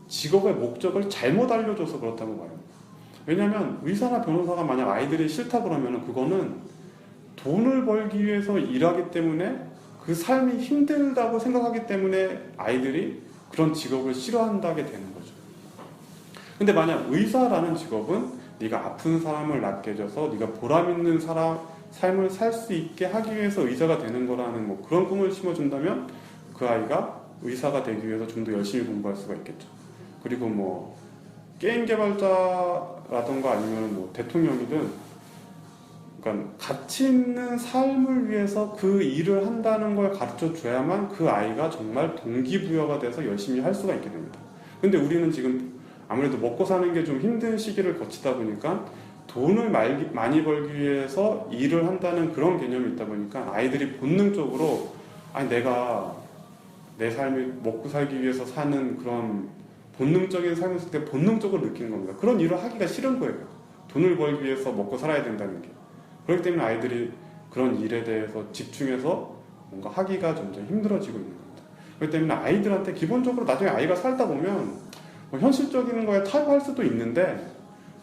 직업의 목적을 잘못 알려줘서 그렇다고 봐요. 왜냐하면 의사나 변호사가 만약 아이들이 싫다 그러면 그거는 돈을 벌기 위해서 일하기 때문에 그 삶이 힘들다고 생각하기 때문에 아이들이 그런 직업을 싫어한다게 되는 거죠. 근데 만약 의사라는 직업은 네가 아픈 사람을 낫게 해줘서 네가 보람 있는 삶을 살 수 있게 하기 위해서 의사가 되는 거라는 뭐 그런 꿈을 심어준다면 그 아이가 의사가 되기 위해서 좀 더 열심히 공부할 수가 있겠죠. 그리고 뭐 게임 개발자라던가 아니면 뭐 대통령이든 그러니까 가치 있는 삶을 위해서 그 일을 한다는 걸 가르쳐 줘야만 그 아이가 정말 동기부여가 돼서 열심히 할 수가 있게 됩니다. 근데 우리는 지금 아무래도 먹고 사는 게 좀 힘든 시기를 거치다 보니까 돈을 많이 벌기 위해서 일을 한다는 그런 개념이 있다 보니까 아이들이 본능적으로 아니 내가 내 삶이 먹고 살기 위해서 사는 그런 본능적인 삶을 쓸 때 본능적으로 느끼는 겁니다. 그런 일을 하기가 싫은 거예요. 돈을 벌기 위해서 먹고 살아야 된다는 게. 그렇기 때문에 아이들이 그런 일에 대해서 집중해서 뭔가 하기가 점점 힘들어지고 있는 겁니다. 그렇기 때문에 아이들한테 기본적으로 나중에 아이가 살다 보면 뭐 현실적인 거에 타협할 수도 있는데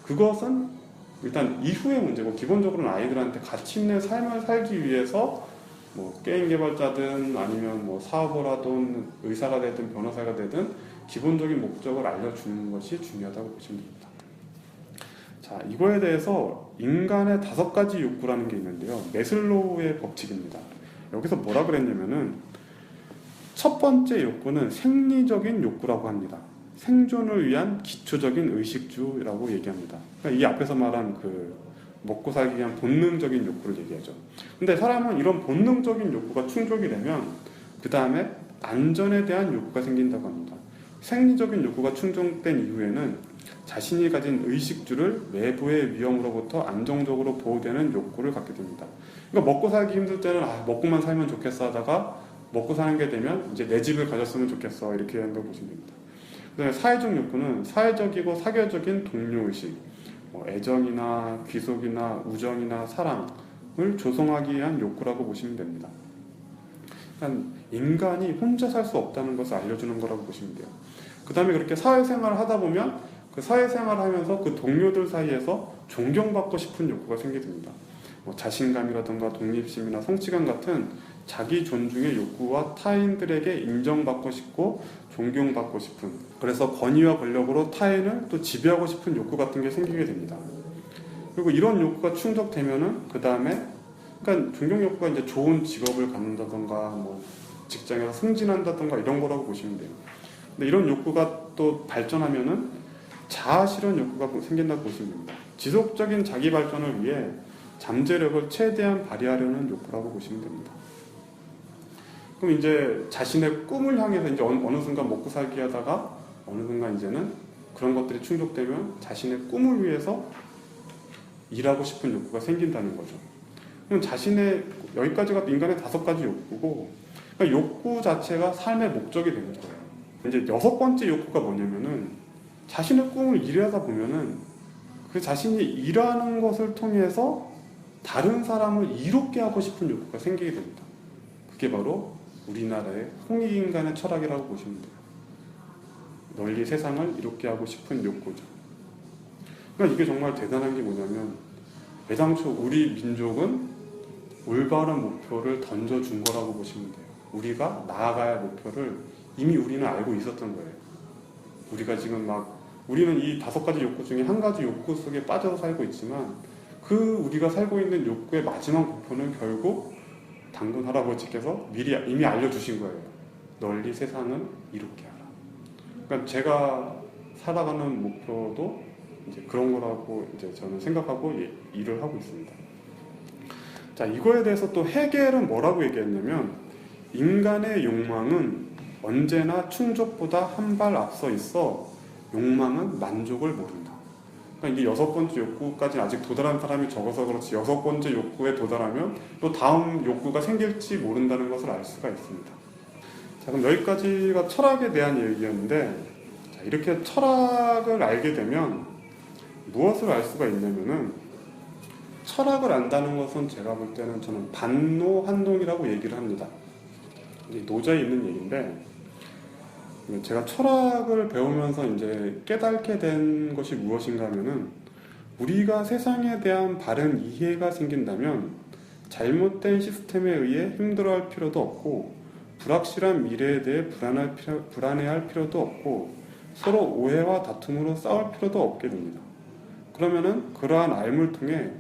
그것은 일단 이후의 문제고 기본적으로는 아이들한테 가치 있는 삶을 살기 위해서 뭐 게임 개발자든 아니면 뭐 사업을 하든 의사가 되든 변호사가 되든 기본적인 목적을 알려주는 것이 중요하다고 보시면 됩니다. 자, 이거에 대해서 인간의 5가지 욕구라는 게 있는데요. 매슬로우의 법칙입니다. 여기서 뭐라 그랬냐면은 첫 번째 욕구는 생리적인 욕구라고 합니다. 생존을 위한 기초적인 의식주라고 얘기합니다. 그러니까 이 앞에서 말한 그 먹고 살기 위한 본능적인 욕구를 얘기하죠. 근데 사람은 이런 본능적인 욕구가 충족이 되면 그 다음에 안전에 대한 욕구가 생긴다고 합니다. 생리적인 욕구가 충족된 이후에는 자신이 가진 의식주를 외부의 위험으로부터 안정적으로 보호되는 욕구를 갖게 됩니다. 그러니까 먹고 살기 힘들 때는 먹고만 살면 좋겠어 하다가 먹고 사는 게 되면 이제 내 집을 가졌으면 좋겠어 이렇게 한다고 보시면 됩니다. 그다음에 사회적 욕구는 사회적이고 사교적인 동료의식, 뭐 애정이나 귀속이나 우정이나 사랑을 조성하기 위한 욕구라고 보시면 됩니다. 그러니까 인간이 혼자 살 수 없다는 것을 알려주는 거라고 보시면 돼요. 그 다음에 그렇게 사회생활을 하다 보면 그 사회생활을 하면서 그 동료들 사이에서 존경받고 싶은 욕구가 생기게 됩니다. 뭐 자신감이라든가 독립심이나 성취감 같은 자기 존중의 욕구와 타인들에게 인정받고 싶고 존경받고 싶은, 그래서 권위와 권력으로 타인을 또 지배하고 싶은 욕구 같은 게 생기게 됩니다. 그리고 이런 욕구가 충족되면은 그 다음에 그러니까 존경 욕구가 이제 좋은 직업을 갖는다던가 뭐 직장에서 승진한다던가 이런 거라고 보시면 돼요. 근데 이런 욕구가 또 발전하면은 자아 실현 욕구가 생긴다고 보시면 됩니다. 지속적인 자기 발전을 위해 잠재력을 최대한 발휘하려는 욕구라고 보시면 됩니다. 그럼 이제 자신의 꿈을 향해서 이제 어느 순간 먹고 살기 하다가 어느 순간 이제는 그런 것들이 충족되면 자신의 꿈을 위해서 일하고 싶은 욕구가 생긴다는 거죠. 그럼 자신의 여기까지가 인간의 5가지 욕구고, 그러니까 욕구 자체가 삶의 목적이 되는 거예요. 이제 6번째 욕구가 뭐냐면은 자신의 꿈을 일하다 보면은 그 자신이 일하는 것을 통해서 다른 사람을 이롭게 하고 싶은 욕구가 생기게 됩니다. 그게 바로 우리나라의 홍익인간의 철학이라고 보시면 돼요. 널리 세상을 이롭게 하고 싶은 욕구죠. 그러니까 이게 정말 대단한 게 뭐냐면 애당초 우리 민족은 올바른 목표를 던져준 거라고 보시면 돼요. 우리가 나아가야 할 목표를 이미 우리는 알고 있었던 거예요. 우리가 지금 우리는 이 5가지 욕구 중에 한 가지 욕구 속에 빠져서 살고 있지만 그 우리가 살고 있는 욕구의 마지막 목표는 결국 당군 할아버지께서 이미 알려주신 거예요. 널리 세상을 이롭게 하라. 그러니까 제가 살아가는 목표도 이제 그런 거라고 이제 저는 생각하고 일을 하고 있습니다. 자, 이거에 대해서 또 헤겔은 뭐라고 얘기했냐면 인간의 욕망은 언제나 충족보다 한 발 앞서 있어 욕망은 만족을 모른다. 그러니까 이게 6번째 욕구까지 아직 도달한 사람이 적어서 그렇지 6번째 욕구에 도달하면 또 다음 욕구가 생길지 모른다는 것을 알 수가 있습니다. 자, 그럼 여기까지가 철학에 대한 얘기였는데, 자, 이렇게 철학을 알게 되면 무엇을 알 수가 있냐면은, 철학을 안다는 것은 제가 볼 때는 저는 반노한동이라고 얘기를 합니다. 노자에 있는 얘기인데, 제가 철학을 배우면서 이제 깨닫게 된 것이 무엇인가 하면은, 우리가 세상에 대한 바른 이해가 생긴다면 잘못된 시스템에 의해 힘들어할 필요도 없고 불확실한 미래에 대해 불안해할 필요도 없고 서로 오해와 다툼으로 싸울 필요도 없게 됩니다. 그러면은 그러한 알을 통해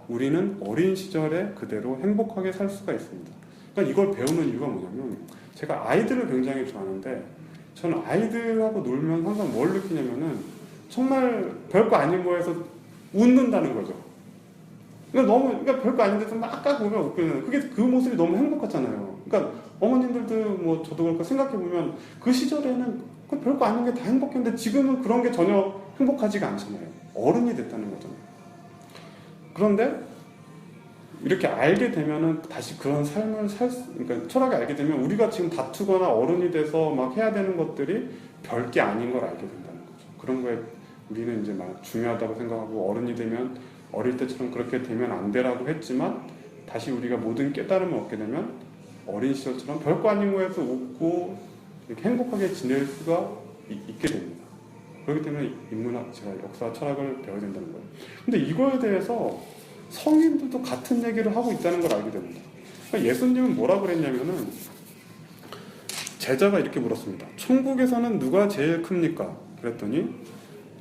우리는 어린 시절에 그대로 행복하게 살 수가 있습니다. 그러니까 이걸 배우는 이유가 뭐냐면, 제가 아이들을 굉장히 좋아하는데 저는 아이들하고 놀면 항상 뭘 느끼냐면은 정말 별거 아닌 거에서 웃는다는 거죠. 그러니까 별거 아닌데도 막 까 보면 웃기는, 그게 그 모습이 너무 행복하잖아요. 그러니까 어머님들도 뭐 저도 그렇고 생각해 보면 그 시절에는 그 별거 아닌 게 다 행복했는데 지금은 그런 게 전혀 행복하지가 않잖아요. 어른이 됐다는 거잖아요. 그런데 이렇게 알게 되면은 다시 그런 삶을 그러니까 철학을 알게 되면 우리가 지금 다투거나 어른이 돼서 막 해야 되는 것들이 별게 아닌 걸 알게 된다는 거죠. 그런 거에 우리는 이제 막 중요하다고 생각하고 어른이 되면 어릴 때처럼 그렇게 되면 안 되라고 했지만 다시 우리가 모든 깨달음을 얻게 되면 어린 시절처럼 별거 아닌 거에서 웃고 이렇게 행복하게 지낼 수가 있게 됩니다. 그렇기 때문에 인문학, 제가 역사, 철학을 배워야 된다는 거예요. 근데 이거에 대해서 성인들도 같은 얘기를 하고 있다는 걸 알게 됩니다. 그러니까 예수님은 뭐라 그랬냐면은, 제자가 이렇게 물었습니다. 천국에서는 누가 제일 큽니까? 그랬더니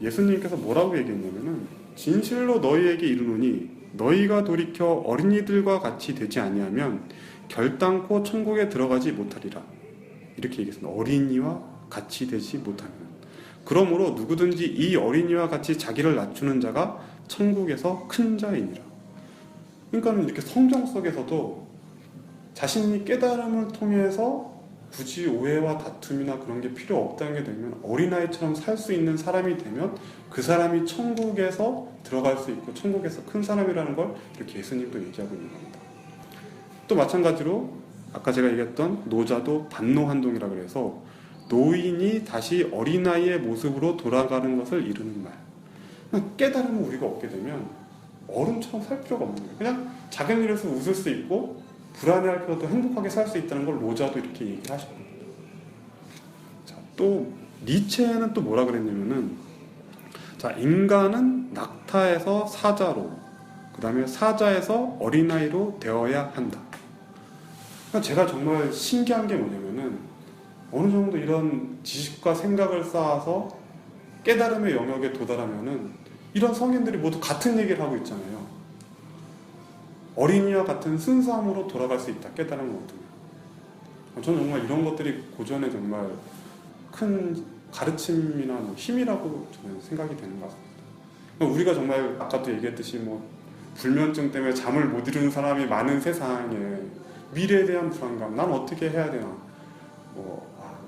예수님께서 뭐라고 얘기했냐면은, 진실로 너희에게 이르노니 너희가 돌이켜 어린이들과 같이 되지 아니하면 결단코 천국에 들어가지 못하리라. 이렇게 얘기했습니다. 어린이와 같이 되지 못하면. 그러므로 누구든지 이 어린이와 같이 자기를 낮추는 자가 천국에서 큰 자이니라. 그러니까 이렇게 성경 속에서도 자신이 깨달음을 통해서 굳이 오해와 다툼이나 그런 게 필요 없다는 게 되면 어린아이처럼 살 수 있는 사람이 되면 그 사람이 천국에서 들어갈 수 있고 천국에서 큰 사람이라는 걸 이렇게 예수님도 얘기하고 있는 겁니다. 또 마찬가지로 아까 제가 얘기했던 노자도 반노한동이라고 해서 노인이 다시 어린아이의 모습으로 돌아가는 것을 이루는 말. 깨달음을 우리가 얻게 되면 어른처럼 살 필요가 없는 거예요. 그냥 작은 일에서 웃을 수 있고 불안해할 필요도 행복하게 살 수 있다는 걸 노자도 이렇게 얘기하시고. 자, 또 니체는 또 뭐라 그랬냐면은, 자, 인간은 낙타에서 사자로, 그 다음에 사자에서 어린아이로 되어야 한다. 그러니까 제가 정말 신기한 게 뭐냐면은, 어느 정도 이런 지식과 생각을 쌓아서 깨달음의 영역에 도달하면은 이런 성인들이 모두 같은 얘기를 하고 있잖아요. 어린이와 같은 순수함으로 돌아갈 수 있다. 깨달음을 얻으면. 저는 정말 이런 것들이 고전의 정말 큰 가르침이나 뭐 힘이라고 저는 생각이 되는 것 같습니다. 우리가 정말 아까도 얘기했듯이 뭐 불면증 때문에 잠을 못 이루는 사람이 많은 세상에 미래에 대한 불안감, 난 어떻게 해야 되나,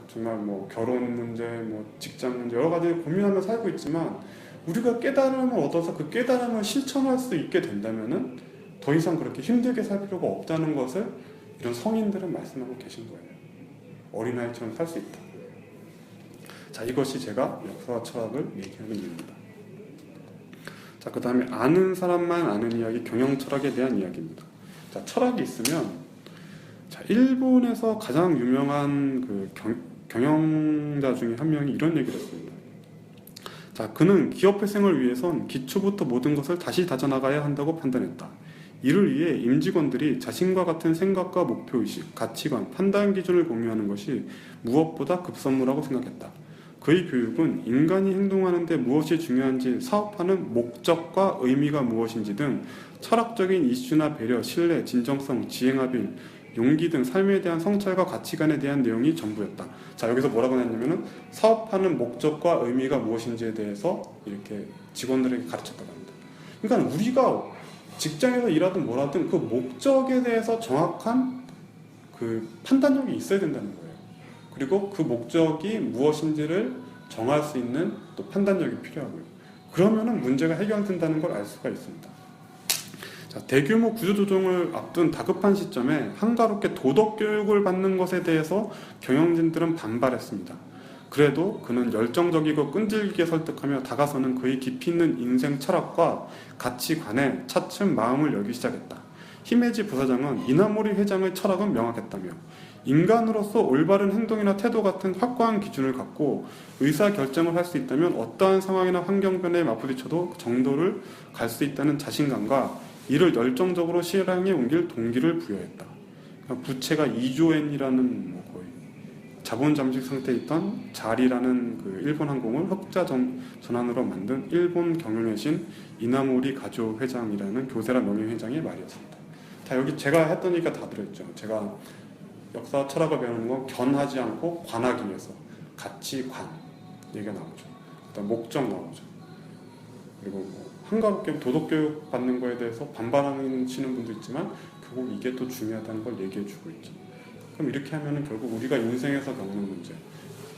정말 뭐 결혼 문제, 뭐 직장 문제 여러 가지 고민하며 살고 있지만 우리가 깨달음을 얻어서 그 깨달음을 실천할 수 있게 된다면은 더 이상 그렇게 힘들게 살 필요가 없다는 것을 이런 성인들은 말씀하고 계신 거예요. 어린아이처럼 살 수 있다. 자, 이것이 제가 역사와 철학을 얘기하는 이유입니다. 자, 그 다음에 아는 사람만 아는 이야기, 경영철학에 대한 이야기입니다. 자, 철학이 있으면, 자, 일본에서 가장 유명한 그 경영자 중에 한 명이 이런 얘기를 했습니다. 자, 그는 기업 회생을 위해선 기초부터 모든 것을 다시 다져나가야 한다고 판단했다. 이를 위해 임직원들이 자신과 같은 생각과 목표의식, 가치관, 판단 기준을 공유하는 것이 무엇보다 급선무라고 생각했다. 그의 교육은 인간이 행동하는 데 무엇이 중요한지, 사업하는 목적과 의미가 무엇인지 등 철학적인 이슈나 배려, 신뢰, 진정성, 지행합일, 용기 등 삶에 대한 성찰과 가치관에 대한 내용이 전부였다. 자, 여기서 뭐라고 했냐면은 사업하는 목적과 의미가 무엇인지에 대해서 이렇게 직원들에게 가르쳤다고 합니다. 그러니까 우리가 직장에서 일하든 뭐라든 그 목적에 대해서 정확한 그 판단력이 있어야 된다는 거예요. 그리고 그 목적이 무엇인지를 정할 수 있는 또 판단력이 필요하고요. 그러면은 문제가 해결된다는 걸 알 수가 있습니다. 자, 대규모 구조조정을 앞둔 다급한 시점에 한가롭게 도덕 교육을 받는 것에 대해서 경영진들은 반발했습니다. 그래도 그는 열정적이고 끈질기게 설득하며 다가서는 그의 깊이 있는 인생 철학과 가치관에 차츰 마음을 열기 시작했다. 히메지 부사장은 이나모리 회장의 철학은 명확했다며 인간으로서 올바른 행동이나 태도 같은 확고한 기준을 갖고 의사결정을 할 수 있다면 어떠한 상황이나 환경 변화에 맞부딪혀도 정도를 갈 수 있다는 자신감과 이를 열정적으로 실행에 옮길 동기를 부여했다. 그러니까 부채가 2조 엔이라는 뭐 거의 자본 잠식 상태에 있던 자리라는 그 일본 항공을 흑자 전환으로 만든 일본 경영의 신 이나모리 가조 회장이라는 교세라 명예회장의 말이었습니다. 자, 여기 제가 했던 얘기가 다 들어있죠. 제가 역사 철학을 배우는 건 견하지 않고 관하기 위해서 가치관 얘기가 나오죠. 그다음 목적 나오죠. 그리고 뭐 한가롭게 도덕교육 받는 거에 대해서 반발하시는 분도 있지만 결국 이게 또 중요하다는 걸 얘기해주고 있죠. 그럼 이렇게 하면은 결국 우리가 인생에서 겪는 문제,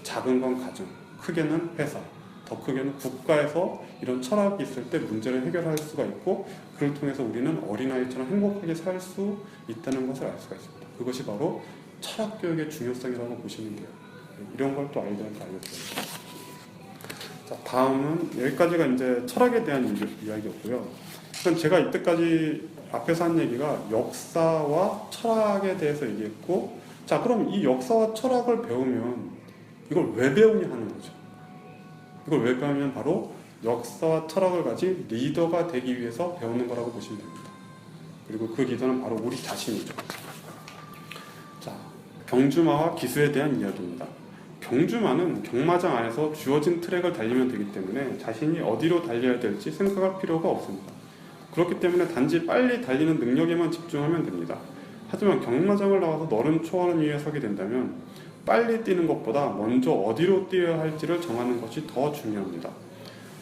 작은 건 가정, 크게는 회사, 더 크게는 국가에서 이런 철학이 있을 때 문제를 해결할 수가 있고 그를 통해서 우리는 어린아이처럼 행복하게 살 수 있다는 것을 알 수가 있습니다. 그것이 바로 철학교육의 중요성이라고 보시면 돼요. 이런 걸 또 아이들한테 알려드려요. 자, 다음은 여기까지가 이제 철학에 대한 이야기였고요. 그럼 제가 이때까지 앞에서 한 얘기가 역사와 철학에 대해서 얘기했고, 자, 그럼 이 역사와 철학을 배우면 이걸 왜 배우냐 하는 거죠. 이걸 왜 배우면 바로 역사와 철학을 가진 리더가 되기 위해서 배우는 거라고 보시면 됩니다. 그리고 그 리더는 바로 우리 자신이죠. 자, 경주마와 기수에 대한 이야기입니다. 경주마는 경마장 안에서 주어진 트랙을 달리면 되기 때문에 자신이 어디로 달려야 될지 생각할 필요가 없습니다. 그렇기 때문에 단지 빨리 달리는 능력에만 집중하면 됩니다. 하지만 경마장을 나와서 너른 초원 위에 서게 된다면 빨리 뛰는 것보다 먼저 어디로 뛰어야 할지를 정하는 것이 더 중요합니다.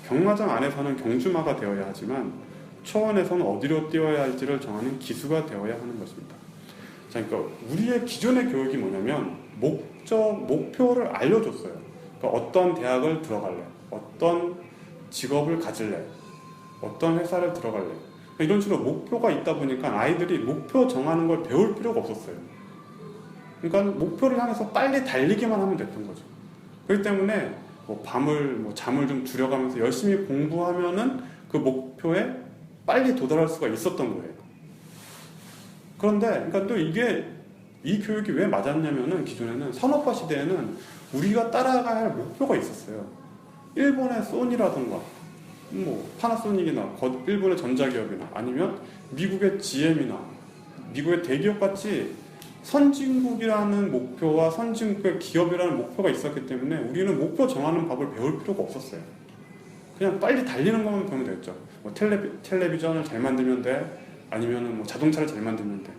경마장 안에서는 경주마가 되어야 하지만 초원에서는 어디로 뛰어야 할지를 정하는 기수가 되어야 하는 것입니다. 자, 그러니까 우리의 기존의 교육이 뭐냐면 목표를 알려줬어요. 그러니까 어떤 대학을 들어갈래, 어떤 직업을 가질래, 어떤 회사를 들어갈래. 그러니까 이런 식으로 목표가 있다 보니까 아이들이 목표 정하는 걸 배울 필요가 없었어요. 그러니까 목표를 향해서 빨리 달리기만 하면 됐던 거죠. 그렇기 때문에 잠을 좀 줄여가면서 열심히 공부하면은 그 목표에 빨리 도달할 수가 있었던 거예요. 그런데 그러니까 또 이 교육이 왜 맞았냐면은 기존에는 산업화 시대에는 우리가 따라가야 할 목표가 있었어요. 일본의 소니라든가 파나소닉이나 일본의 전자기업이나 아니면 미국의 GM이나 미국의 대기업 같이 선진국이라는 목표와 선진국의 기업이라는 목표가 있었기 때문에 우리는 목표 정하는 법을 배울 필요가 없었어요. 그냥 빨리 달리는 것만 배우면 됐죠. 텔레비전을 잘 만들면 돼, 아니면 자동차를 잘 만들면 돼.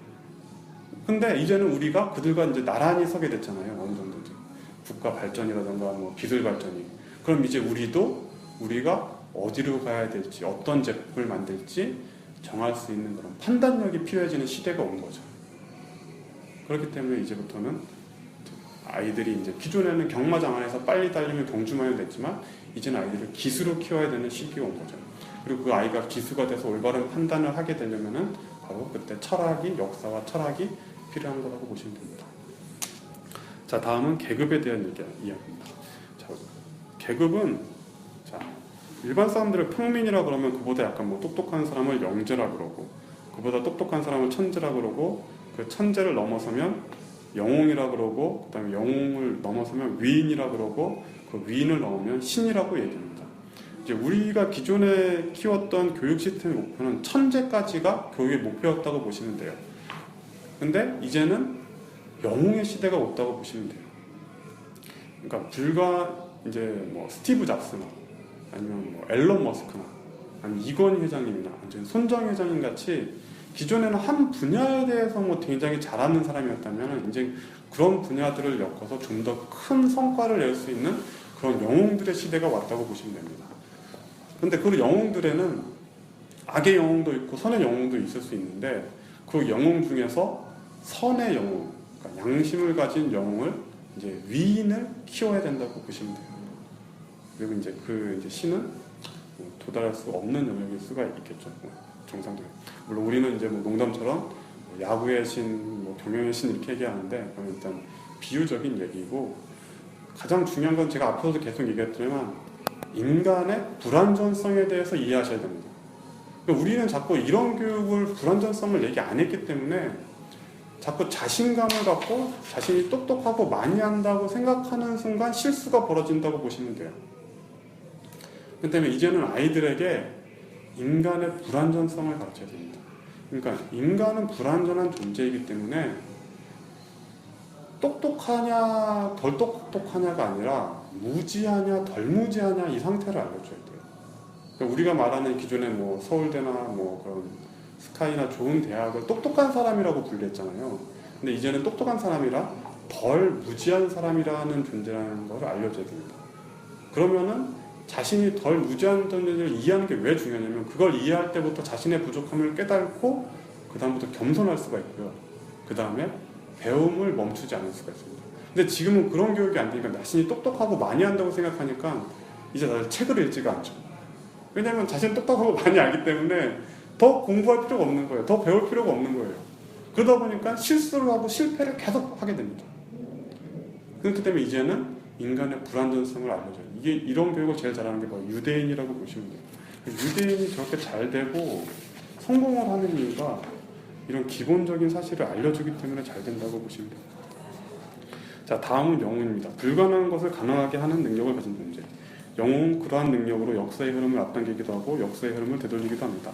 근데 이제는 우리가 그들과 이제 나란히 서게 됐잖아요. 어느 정도 이제 국가 발전이라든가 기술 발전이. 그럼 이제 우리가 어디로 가야 될지, 어떤 제품을 만들지 정할 수 있는 그런 판단력이 필요해지는 시대가 온 거죠. 그렇기 때문에 이제부터는 아이들이 이제 기존에는 경마장 안에서 빨리 달리면 경주마가 됐지만 이제는 아이들을 기수로 키워야 되는 시기가 온 거죠. 그리고 그 아이가 기수가 돼서 올바른 판단을 하게 되려면은 바로 그때 역사와 철학이 필요한 거라고 보시면 됩니다. 자, 다음은 계급에 대한 이야기입니다. 자, 계급은 일반 사람들을 평민이라 그러면 그보다 약간 똑똑한 사람을 영재라 그러고 그보다 똑똑한 사람을 천재라 그러고 그 천재를 넘어서면 영웅이라 그러고 그다음에 영웅을 넘어서면 위인이라 그러고 그 위인을 넘으면 신이라고 얘기합니다. 이제 우리가 기존에 키웠던 교육 시스템의 목표는 천재까지가 교육의 목표였다고 보시면 돼요. 근데 이제는 영웅의 시대가 왔다고 보시면 돼요. 그러니까 이제 스티브 잡스나 아니면 앨런 머스크나 아니면 이건희 회장님이나 손정 회장님 같이 기존에는 한 분야에 대해서 굉장히 잘하는 사람이었다면 이제 그런 분야들을 엮어서 좀 더 큰 성과를 낼 수 있는 그런 영웅들의 시대가 왔다고 보시면 됩니다. 근데 그 영웅들에는 악의 영웅도 있고 선의 영웅도 있을 수 있는데 그 영웅 중에서 선의 영웅, 그러니까 양심을 가진 영웅을 이제 위인을 키워야 된다고 보시면 돼요. 그리고 이제 그 이제 신은 뭐 도달할 수 없는 영역일 수가 있겠죠. 뭐 정상적으로. 물론 우리는 이제 뭐 농담처럼 뭐 야구의 신, 뭐 경영의 신 이렇게 얘기하는데 그건 일단 비유적인 얘기고 가장 중요한 건 제가 앞서도 계속 얘기했지만 인간의 불완전성에 대해서 이해하셔야 됩니다. 그러니까 우리는 자꾸 이런 교육을 불완전성을 얘기 안 했기 때문에 자꾸 자신감을 갖고 자신이 똑똑하고 많이 한다고 생각하는 순간 실수가 벌어진다고 보시면 돼요. 그 때문에 이제는 아이들에게 인간의 불완전성을 가르쳐야 됩니다. 그러니까 인간은 불완전한 존재이기 때문에 똑똑하냐 덜 똑똑하냐가 아니라 무지하냐 덜 무지하냐 이 상태를 알려줘야 돼요. 그러니까 우리가 말하는 기존에 뭐 서울대나 뭐 그런 스카이나 좋은 대학을 똑똑한 사람이라고 분류했잖아요. 근데 이제는 똑똑한 사람이라 덜 무지한 사람이라는 존재라는 걸 알려줘야 됩니다. 그러면은 자신이 덜 무지한 존재를 이해하는 게 왜 중요하냐면 그걸 이해할 때부터 자신의 부족함을 깨닫고 그 다음부터 겸손할 수가 있고요. 그 다음에 배움을 멈추지 않을 수가 있습니다. 근데 지금은 그런 교육이 안 되니까 자신이 똑똑하고 많이 한다고 생각하니까 이제 다들 책을 읽지가 않죠. 왜냐하면 자신은 똑똑하고 많이 알기 때문에 더 공부할 필요가 없는 거예요. 더 배울 필요가 없는 거예요. 그러다 보니까 실수를 하고 실패를 계속 하게 됩니다. 그렇기 때문에 이제는 인간의 불완전성을 알려줘요. 이게 이런 교육을 제일 잘하는 게 바로 유대인이라고 보시면 돼요. 유대인이 저렇게 잘 되고 성공을 하는 이유가 이런 기본적인 사실을 알려주기 때문에 잘 된다고 보시면 돼요. 자, 다음은 영웅입니다. 불가능한 것을 가능하게 하는 능력을 가진 존재. 영웅은 그러한 능력으로 역사의 흐름을 앞당기기도 하고 역사의 흐름을 되돌리기도 합니다.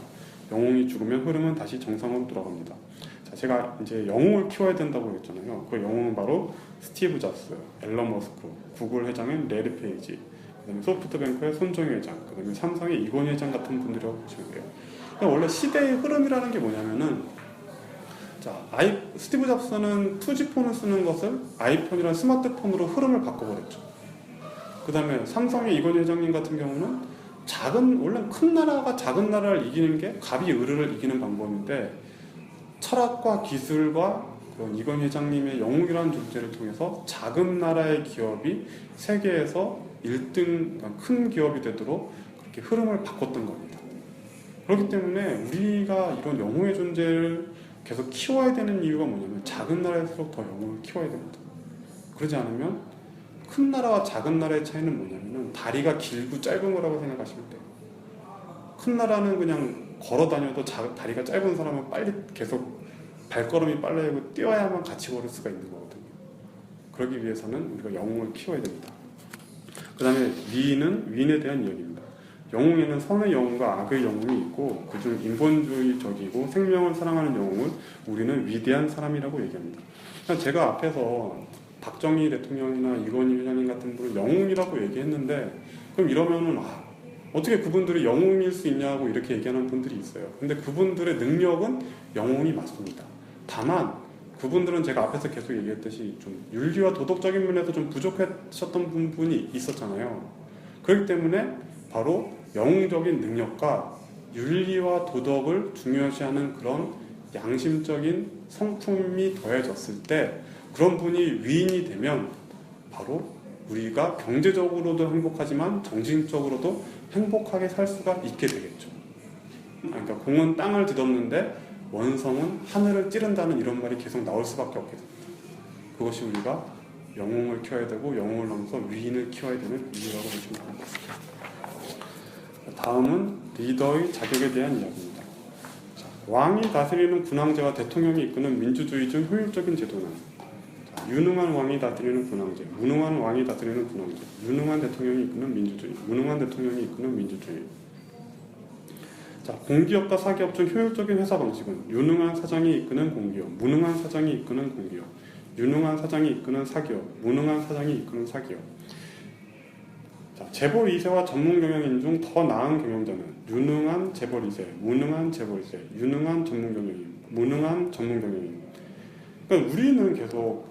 영웅이 죽으면 흐름은 다시 정상으로 돌아갑니다. 자, 제가 이제 영웅을 키워야 된다고 했잖아요. 그 영웅은 바로 스티브 잡스, 앨런 머스크, 구글 회장인 레리 페이지, 그다음에 소프트뱅크의 손정희 회장, 그다음에 삼성의 이건희 회장 같은 분들이라고 보시면 돼요. 원래 시대의 흐름이라는 게 뭐냐면은 자, 스티브 잡스는 2G폰을 쓰는 것을 아이폰이라는 스마트폰으로 흐름을 바꿔버렸죠. 그 다음에 삼성의 이건희 회장님 같은 경우는 원래 큰 나라가 작은 나라를 이기는 게 갑이 을을 이기는 방법인데 철학과 기술과 그런 이건희 회장님의 영웅이라는 존재를 통해서 작은 나라의 기업이 세계에서 1등 큰 기업이 되도록 그렇게 흐름을 바꿨던 겁니다. 그렇기 때문에 우리가 이런 영웅의 존재를 계속 키워야 되는 이유가 뭐냐면 작은 나라일수록 더 영웅을 키워야 됩니다. 그러지 않으면 큰 나라와 작은 나라의 차이는 뭐냐면은 다리가 길고 짧은 거라고 생각하시면 돼요. 큰 나라는 그냥 걸어 다녀도 다리가 짧은 사람은 빨리 계속 발걸음이 빨라지고 뛰어야만 같이 걸을 수가 있는 거거든요. 그러기 위해서는 우리가 영웅을 키워야 됩니다. 그 다음에 위인에 대한 이야기입니다. 영웅에는 선의 영웅과 악의 영웅이 있고 그중 인본주의적이고 생명을 사랑하는 영웅을 우리는 위대한 사람이라고 얘기합니다. 제가 앞에서 박정희 대통령이나 이건희 회장님 같은 분을 영웅이라고 얘기했는데 그럼 이러면은 어떻게 그분들이 영웅일 수 있냐고 이렇게 얘기하는 분들이 있어요. 근데 그분들의 능력은 영웅이 맞습니다. 다만 그분들은 제가 앞에서 계속 얘기했듯이 좀 윤리와 도덕적인 면에서 좀 부족하셨던 부분이 있었잖아요. 그렇기 때문에 바로 영웅적인 능력과 윤리와 도덕을 중요시하는 그런 양심적인 성품이 더해졌을 때 그런 분이 위인이 되면 바로 우리가 경제적으로도 행복하지만 정신적으로도 행복하게 살 수가 있게 되겠죠. 그러니까 공은 땅을 뒤덮는데 원성은 하늘을 찌른다는 이런 말이 계속 나올 수밖에 없게 됩니다. 그것이 우리가 영웅을 키워야 되고 영웅을 넘어서 위인을 키워야 되는 이유라고 보시면 됩니다. 다음은 리더의 자격에 대한 이야기입니다. 자, 왕이 다스리는 군왕제와 대통령이 이끄는 민주주의 중 효율적인 제도는 유능한 왕이 다스리는 군왕제, 무능한 왕이 다스리는 군왕제, 유능한 대통령이 이끄는 민주주의, 무능한 대통령이 이끄는 민주주의. 자, 공기업과 사기업 중 효율적인 회사 방식은 유능한 사장이 이끄는 공기업, 무능한 사장이 이끄는 공기업, 유능한 사장이 이끄는 사기업, 무능한 사장이 이끄는 사기업. 자, 재벌 2세와 전문 경영인 중 더 나은 경영자는 유능한 재벌 2세, 무능한 재벌 2세, 유능한 전문 경영인, 무능한 전문 경영인. 그러니까 우리는 계속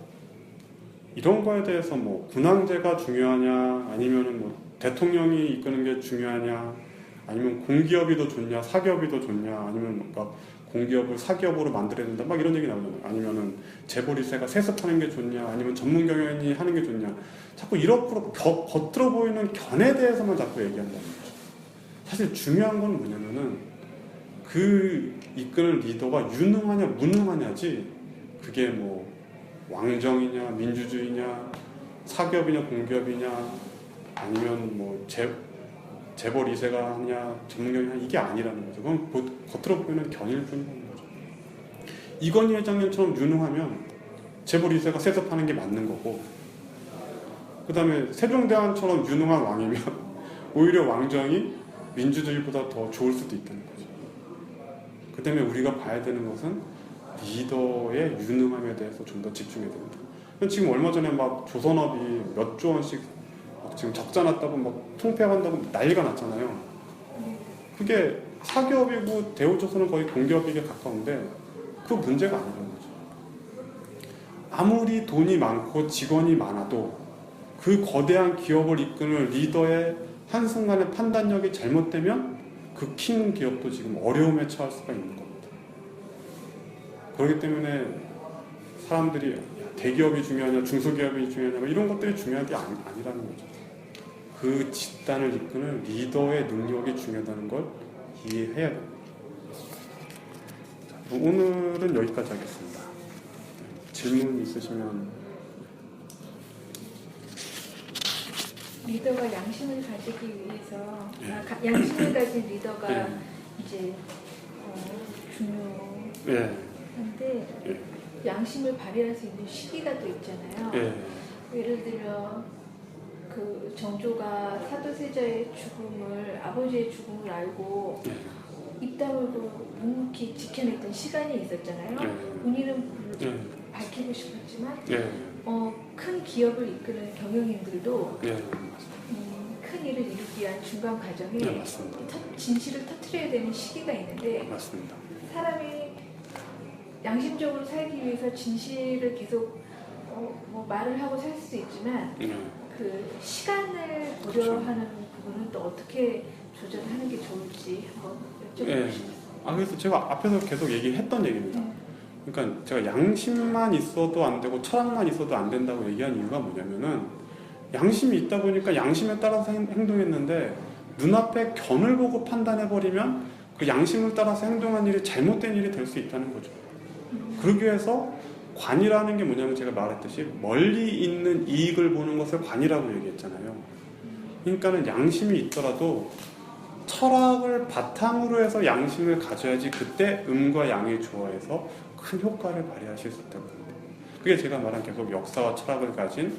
이런 거에 대해서 뭐 군왕제가 중요하냐 아니면은 뭐 대통령이 이끄는 게 중요하냐 아니면 공기업이 더 좋냐, 사기업이 더 좋냐, 아니면 막 공기업을 사기업으로 만들어야 된다, 막 이런 얘기 나오잖아요. 아니면은 재벌 2세가 세습하는 게 좋냐, 아니면 전문 경영인이 하는 게 좋냐. 자꾸 이렇게 겉으로 보이는 견에 대해서만 자꾸 얘기한다는 거죠. 사실 중요한 건 뭐냐면은 그 이끄는 리더가 유능하냐, 무능하냐지, 그게 뭐 왕정이냐, 민주주의냐, 사기업이냐, 공기업이냐, 아니면 뭐 재벌 2세가 하냐, 전문경이냐, 이게 아니라는 거죠. 그건 겉으로 보이는 견일 뿐이라는 거죠. 이건희 회장님처럼 유능하면 재벌 2세가 세습하는 게 맞는 거고, 그 다음에 세종대왕처럼 유능한 왕이면 오히려 왕정이 민주주의보다 더 좋을 수도 있다는 거죠. 그 때문에 우리가 봐야 되는 것은 리더의 유능함에 대해서 좀 더 집중해야 됩니다. 지금 얼마 전에 막 조선업이 몇 조 원씩 지금 적자 났다고 막 통폐합한다고 난리가 났잖아요. 그게 사기업이고 대우조선은 거의 공기업에게 가까운데 그 문제가 아니라는 거죠. 아무리 돈이 많고 직원이 많아도 그 거대한 기업을 이끄는 리더의 한순간의 판단력이 잘못되면 그 큰 기업도 지금 어려움에 처할 수가 있는 겁니다. 그렇기 때문에 사람들이 대기업이 중요하냐, 중소기업이 중요하냐, 이런 것들이 중요한 게 아니라는 거죠. 그 집단을 이끄는 리더의 능력이 중요하다는 걸 이해해야 됩니다. 자, 오늘은 여기까지 하겠습니다. 질문 있으시면. 리더가 양심을 가지기 위해서 양심을 가진 리더가 이제 중요한데 양심을 발휘할 수 있는 시기가 또 있잖아요. 예를 들어 그 정조가 사도세자의 죽음을, 아버지의 죽음을 알고 입 다물고 묵묵히 지켜냈던 시간이 있었잖아요. 본인은 밝히고 싶었지만 큰 기업을 이끄는 경영인들도 큰 일을 이루기 위한 중간 과정에 진실을 터뜨려야 되는 시기가 있는데 맞습니다. 사람이 양심적으로 살기 위해서 진실을 계속 뭐 말을 하고 살 수도 있지만 그 시간을 고려하는 부분은 또 어떻게 조절하는 게 좋을지 한번 여쭤보고 싶습니다. 그래서 제가 앞에서 계속 얘기했던 얘기입니다. 그러니까 제가 양심만 있어도 안 되고 철학만 있어도 안 된다고 얘기한 이유가 뭐냐면은 양심이 있다 보니까 양심에 따라서 행동했는데 눈앞에 견을 보고 판단해버리면 그 양심을 따라서 행동한 일이 잘못된 일이 될 수 있다는 거죠. 그러기 위해서 관이라는 게 뭐냐면 제가 말했듯이 멀리 있는 이익을 보는 것을 관이라고 얘기했잖아요. 그러니까는 양심이 있더라도 철학을 바탕으로 해서 양심을 가져야지 그때 음과 양의 조화에서 큰 효과를 발휘하실 수 있다고 합니다. 그게 제가 말한 계속 역사와 철학을 가진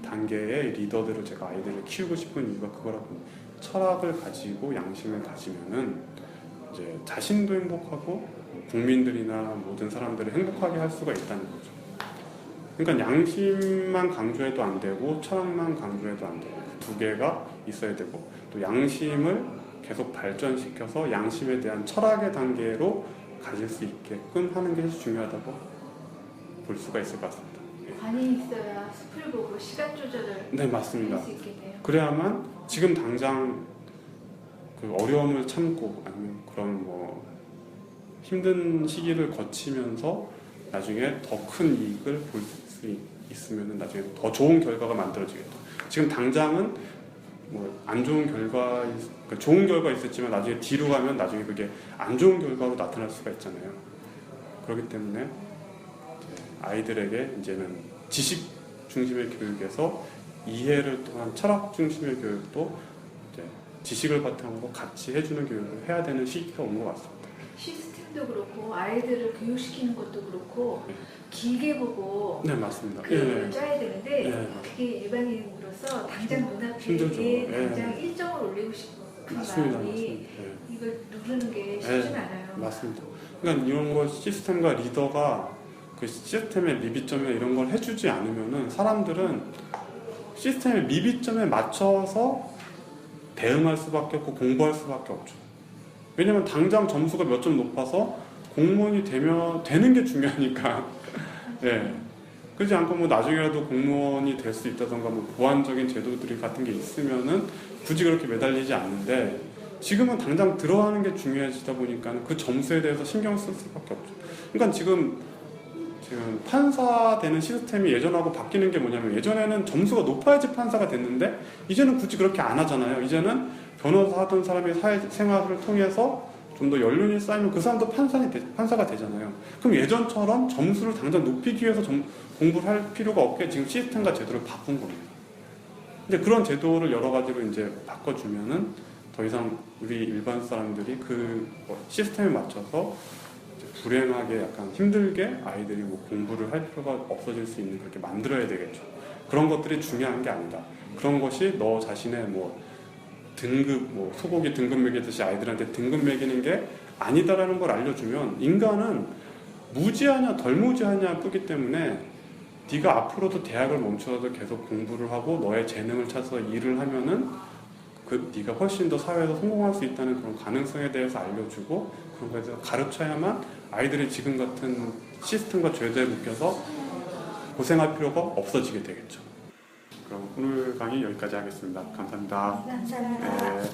단계의 리더들을 제가 아이들을 키우고 싶은 이유가 그거라고 합니다. 철학을 가지고 양심을 가지면은 이제 자신도 행복하고 국민들이나 모든 사람들을 행복하게 할 수가 있다는 거죠. 그러니까 양심만 강조해도 안 되고 철학만 강조해도 안 되고 두 개가 있어야 되고 또 양심을 계속 발전시켜서 양심에 대한 철학의 단계로 가질 수 있게끔 하는 게 중요하다고 볼 수가 있을 것 같습니다. 관이 있어야 숲을 보고 시간 조절을 맞습니다. 할 수 있겠네요. 그래야만 지금 당장 그 어려움을 참고 아니면 그런 뭐 힘든 시기를 거치면서 나중에 더 큰 이익을 볼 수 있으면 나중에 더 좋은 결과가 만들어지겠다. 지금 당장은 뭐 안 좋은 결과, 좋은 결과 있었지만 나중에 뒤로 가면 나중에 그게 안 좋은 결과로 나타날 수가 있잖아요. 그렇기 때문에 아이들에게 이제는 지식 중심의 교육에서 이해를 통한 철학 중심의 교육도 이제 지식을 바탕으로 같이 해주는 교육을 해야 되는 시기가 온 것 같습니다. 시스템도 그렇고 아이들을 교육시키는 것도 그렇고 길게 보고 맞습니다. 그걸 짜야 되는데 그게 일반인으로서 당장 눈앞에 당장 일정을 올리고 싶은 마음이 이걸 누르는 게 쉽진 않아요. 맞습니다. 그러니까 이런 거 시스템과 리더가 그 시스템의 미비점에 이런 걸 해주지 않으면은 사람들은 시스템의 미비점에 맞춰서 대응할 수밖에 없고 공부할 수밖에 없죠. 왜냐면 당장 점수가 몇 점 높아서 공무원이 되는 게 중요하니까. 그렇지 않고 뭐 나중에라도 공무원이 될 수 있다던가 뭐 보완적인 제도들이 같은 게 있으면은 굳이 그렇게 매달리지 않는데 지금은 당장 들어가는 게 중요해지다 보니까 그 점수에 대해서 신경 쓸 수밖에 없죠. 그러니까 지금 판사 되는 시스템이 예전하고 바뀌는 게 뭐냐면, 예전에는 점수가 높아야지 판사가 됐는데 이제는 굳이 그렇게 안 하잖아요. 이제는 변호사 하던 사람이 사회생활을 통해서 좀 더 연륜이 쌓이면 그 사람도 판사가 되잖아요. 그럼 예전처럼 점수를 당장 높이기 위해서 공부를 할 필요가 없게 지금 시스템과 제도를 바꾼 겁니다. 근데 그런 제도를 여러 가지로 이제 바꿔주면은 더 이상 우리 일반 사람들이 그 시스템에 맞춰서 불행하게 약간 힘들게 아이들이 뭐 공부를 할 필요가 없어질 수 있는 그렇게 만들어야 되겠죠. 그런 것들이 중요한 게 아니다. 그런 것이 너 자신의 뭐 등급, 뭐 소고기 등급 매기듯이 아이들한테 등급 매기는 게 아니다라는 걸 알려주면, 인간은 무지하냐 덜 무지하냐 뿌기 때문에 네가 앞으로도 대학을 멈춰서 계속 공부를 하고 너의 재능을 찾아서 일을 하면은 네가 훨씬 더 사회에서 성공할 수 있다는 그런 가능성에 대해서 알려주고, 그런 거에 대해서 가르쳐야만 아이들이 지금 같은 시스템과 제도에 묶여서 고생할 필요가 없어지게 되겠죠. 그럼 오늘 강의 여기까지 하겠습니다. 감사합니다. 감사합니다. 네.